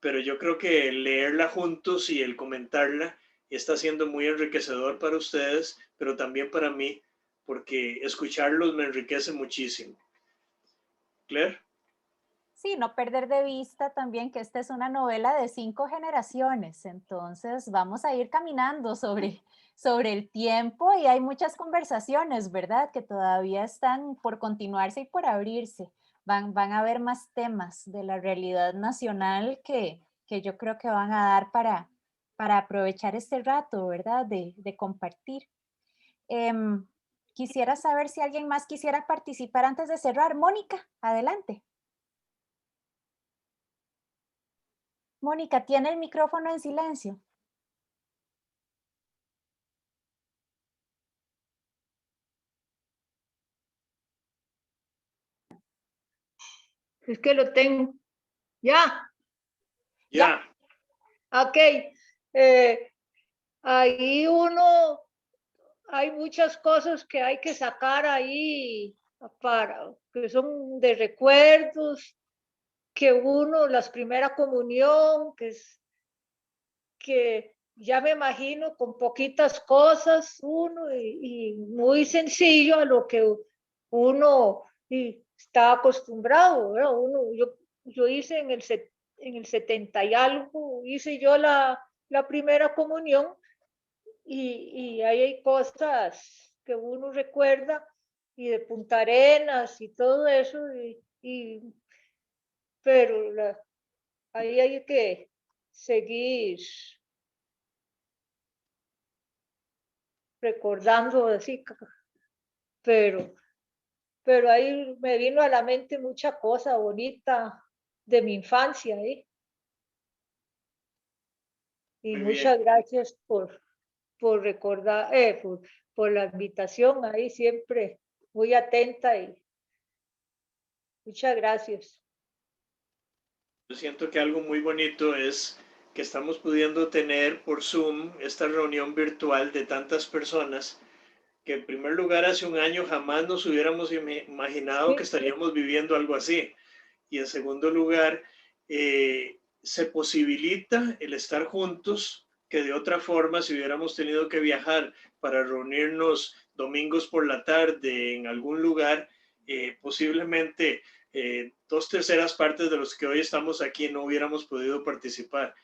Pero yo creo que leerla juntos y el comentarla está siendo muy enriquecedor para ustedes, pero también para mí, porque escucharlos me enriquece muchísimo. Claire. Sí, no perder de vista también que esta es una novela de 5 generaciones, entonces vamos a ir caminando sobre el tiempo y hay muchas conversaciones, ¿verdad? Que todavía están por continuarse y por abrirse. Van a haber más temas de la realidad nacional que yo creo que van a dar para aprovechar este rato, ¿verdad? De compartir. Quisiera saber si alguien más quisiera participar antes de cerrar. Mónica, adelante. Mónica, tiene el micrófono en silencio. Es que lo tengo. Ya. Ya. Ok. Ahí hay muchas cosas que hay que sacar ahí que son de recuerdos, que la primera comunión, que ya me imagino con poquitas cosas y muy sencillo a lo que uno está acostumbrado, ¿verdad? Yo hice en el 70 y algo, hice yo la primera comunión y ahí hay cosas que uno recuerda y de Punta Arenas y todo eso, pero ahí hay que seguir recordando así, pero ahí me vino a la mente mucha cosa bonita de mi infancia, ¿eh? Y Muy muchas bien. gracias por recordar, por la invitación ahí, siempre muy atenta y muchas gracias. Yo siento que algo muy bonito es que estamos pudiendo tener por Zoom esta reunión virtual de tantas personas que en primer lugar hace un año jamás nos hubiéramos imaginado que estaríamos viviendo algo así. Y en segundo lugar, se posibilita el estar juntos, que de otra forma, si hubiéramos tenido que viajar para reunirnos domingos por la tarde en algún lugar, posiblemente 2/3 partes de los que hoy estamos aquí no hubiéramos podido participar.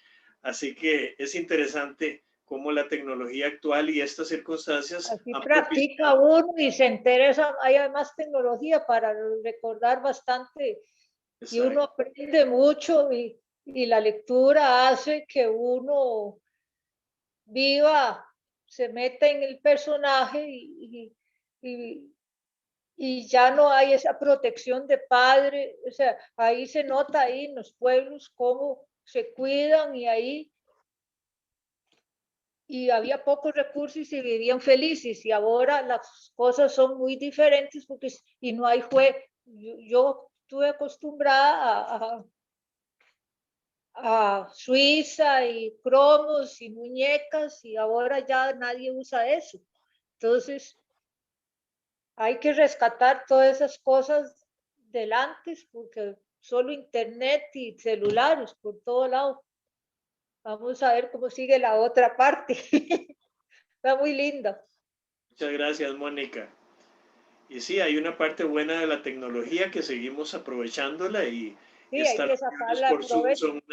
Así que es interesante cómo la tecnología actual y estas circunstancias Así han practica uno y se interesa, hay además tecnología para recordar bastante y uno aprende mucho y la lectura hace que uno viva, se meta en el personaje y ya no hay esa protección de padre, o sea, ahí se nota ahí en los pueblos cómo se cuidan y había pocos recursos y vivían felices y ahora las cosas son muy diferentes porque y no hay juego. Yo estuve acostumbrada a Suiza y cromos y muñecas y ahora ya nadie usa eso. Entonces hay que rescatar todas esas cosas del antes porque solo internet y celulares por todo lado. Vamos a ver cómo sigue la otra parte. Está muy linda. Muchas gracias, Mónica. Y sí, hay una parte buena de la tecnología que seguimos aprovechándola y sí, estas hay que reuniones sacarla por de Zoom provecho. son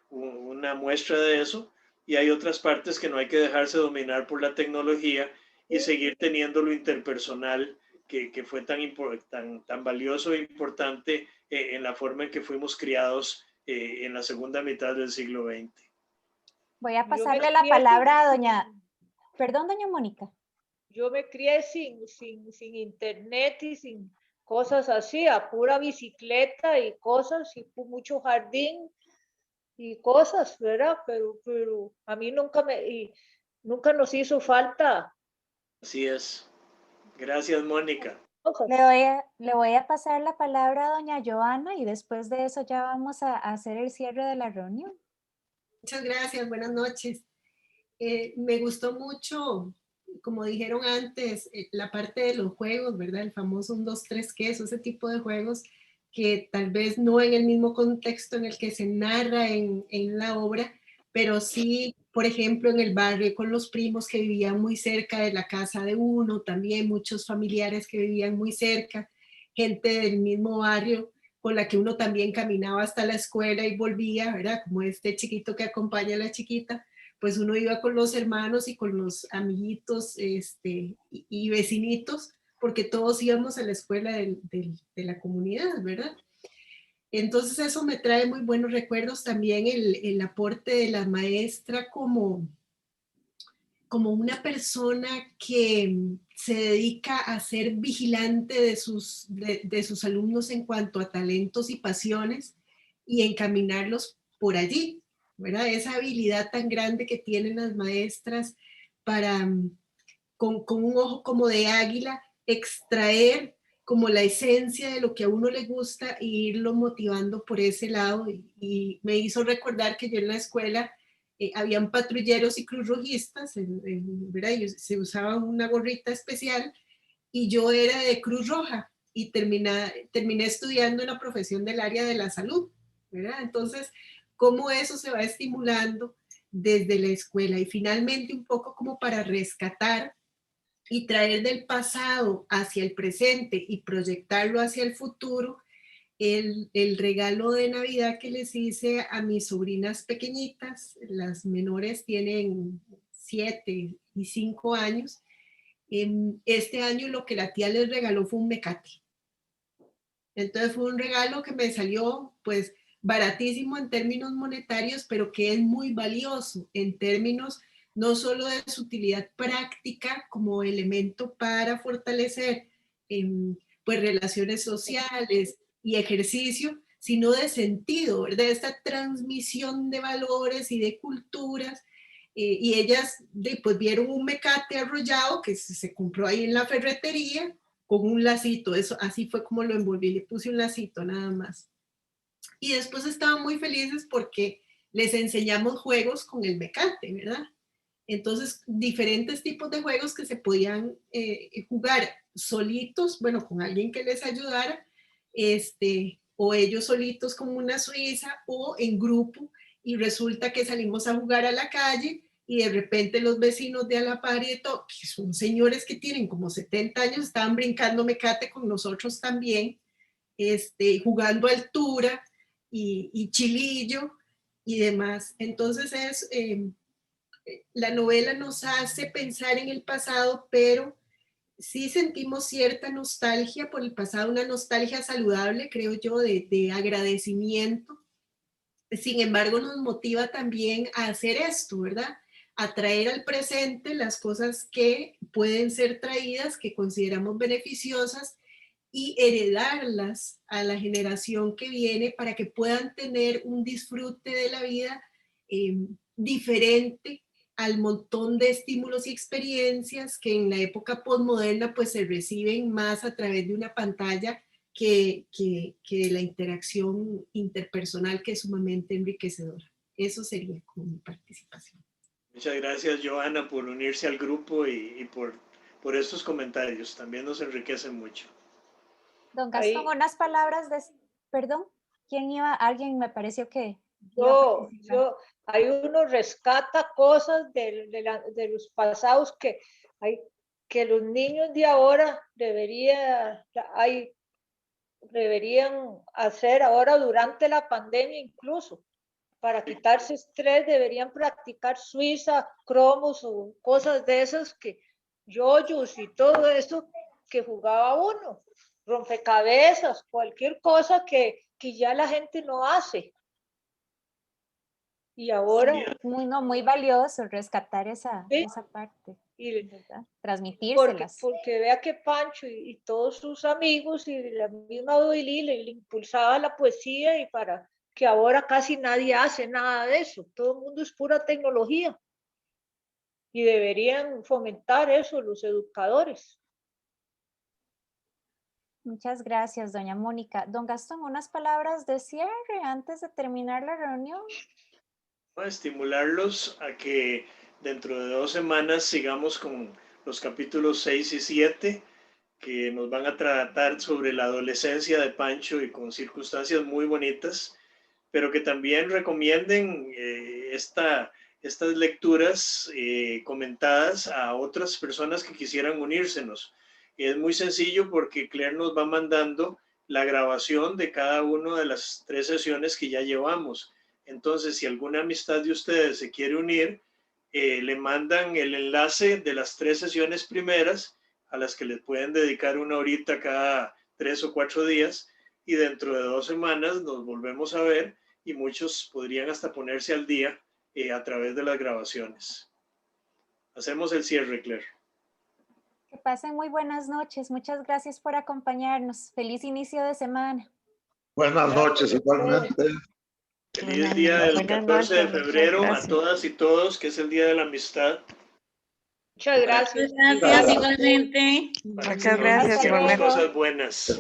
una muestra de eso. Y hay otras partes que no hay que dejarse dominar por la tecnología y seguir teniendo lo interpersonal que fue tan valioso e importante en la forma en que fuimos criados en la segunda mitad del siglo XX. Voy a pasarle la palabra a doña Mónica. Yo me crié sin internet y sin cosas así, a pura bicicleta y cosas, y mucho jardín y cosas, ¿verdad? Pero a mí nunca nos hizo falta. Así es. Gracias, Mónica. Le voy a pasar la palabra a doña Joana y después de eso ya vamos a hacer el cierre de la reunión. Muchas gracias, buenas noches. Me gustó mucho, como dijeron antes, la parte de los juegos, ¿verdad? El famoso 1, 2, 3 queso, ese tipo de juegos que tal vez no en el mismo contexto en el que se narra en la obra, pero sí, por ejemplo, en el barrio con los primos que vivían muy cerca de la casa de uno, también muchos familiares que vivían muy cerca, gente del mismo barrio con la que uno también caminaba hasta la escuela y volvía, ¿verdad? Como este chiquito que acompaña a la chiquita, pues uno iba con los hermanos y con los amiguitos y vecinitos, porque todos íbamos a la escuela de la comunidad, ¿verdad? Entonces eso me trae muy buenos recuerdos, también el aporte de la maestra como una persona que se dedica a ser vigilante de sus alumnos en cuanto a talentos y pasiones y encaminarlos por allí, ¿verdad? Esa habilidad tan grande que tienen las maestras para, con un ojo como de águila, extraer como la esencia de lo que a uno le gusta e irlo motivando por ese lado. Y me hizo recordar que yo en la escuela habían patrulleros y cruzrojistas, ¿verdad? Y se usaba una gorrita especial y yo era de Cruz Roja y terminé estudiando en la profesión del área de la salud, ¿verdad? Entonces, cómo eso se va estimulando desde la escuela y finalmente un poco como para rescatar y traer del pasado hacia el presente y proyectarlo hacia el futuro, el regalo de Navidad que les hice a mis sobrinas pequeñitas, las menores tienen 7 y 5 años, este año lo que la tía les regaló fue un mecate. Entonces fue un regalo que me salió pues baratísimo en términos monetarios, pero que es muy valioso en términos no solo de su utilidad práctica como elemento para fortalecer pues relaciones sociales y ejercicio, sino de sentido, ¿verdad? Esta transmisión de valores y de culturas. Y ellas pues vieron un mecate arrollado que se compró ahí en la ferretería con un lacito, eso, así fue como lo envolví, le puse un lacito nada más. Y después estaban muy felices porque les enseñamos juegos con el mecate, ¿verdad? Entonces, diferentes tipos de juegos que se podían jugar solitos, bueno, con alguien que les ayudara, o ellos solitos como una suiza, o en grupo, y resulta que salimos a jugar a la calle, y de repente los vecinos de a la par y de todo, que son señores que tienen como 70 años, estaban brincando mecate con nosotros también, jugando a altura, y chilillo, y demás. Entonces la novela nos hace pensar en el pasado, pero sí sentimos cierta nostalgia por el pasado, una nostalgia saludable, creo yo, de agradecimiento. Sin embargo, nos motiva también a hacer esto, ¿verdad? A traer al presente las cosas que pueden ser traídas, que consideramos beneficiosas, y heredarlas a la generación que viene para que puedan tener un disfrute de la vida diferente al montón de estímulos y experiencias que en la época postmoderna pues se reciben más a través de una pantalla que la interacción interpersonal, que es sumamente enriquecedora. Eso sería como mi participación. Muchas gracias, Johanna, por unirse al grupo y por estos comentarios. También nos enriquecen mucho. Don Gastón, unas palabras de... Perdón, ¿quién iba? Alguien me pareció que... Hay uno rescata cosas de los pasados que los niños de ahora deberían hacer ahora durante la pandemia, incluso para quitarse estrés deberían practicar Suiza, cromos o cosas de esas, que yoyos y todo eso que jugaba uno, rompecabezas, cualquier cosa que ya la gente no hace. Y ahora... Muy valioso rescatar esa parte, ¿verdad? Transmitírselas. Porque vea que Pancho y todos sus amigos y la misma Doily le impulsaba la poesía, y para que ahora casi nadie hace nada de eso. Todo el mundo es pura tecnología. Y deberían fomentar eso los educadores. Muchas gracias, doña Mónica. Don Gastón, unas palabras de cierre antes de terminar la reunión. Estimularlos a que dentro de 2 semanas sigamos con los capítulos 6 y 7, que nos van a tratar sobre la adolescencia de Pancho y con circunstancias muy bonitas, pero que también recomienden estas lecturas comentadas a otras personas que quisieran unírsenos. Es muy sencillo porque Claire nos va mandando la grabación de cada una de las 3 sesiones que ya llevamos. Entonces, si alguna amistad de ustedes se quiere unir, le mandan el enlace de las 3 sesiones primeras, a las que les pueden dedicar 1 horita cada 3 o 4 días, y dentro de 2 semanas nos volvemos a ver y muchos podrían hasta ponerse al día a través de las grabaciones. Hacemos el cierre, Claire. Que pasen muy buenas noches. Muchas gracias por acompañarnos. Feliz inicio de semana. Buenas noches, igualmente. Feliz día del 14 de febrero a todas y todos, que es el Día de la Amistad. Muchas gracias. Gracias, igualmente. Muchas gracias, igualmente. Cosas buenas.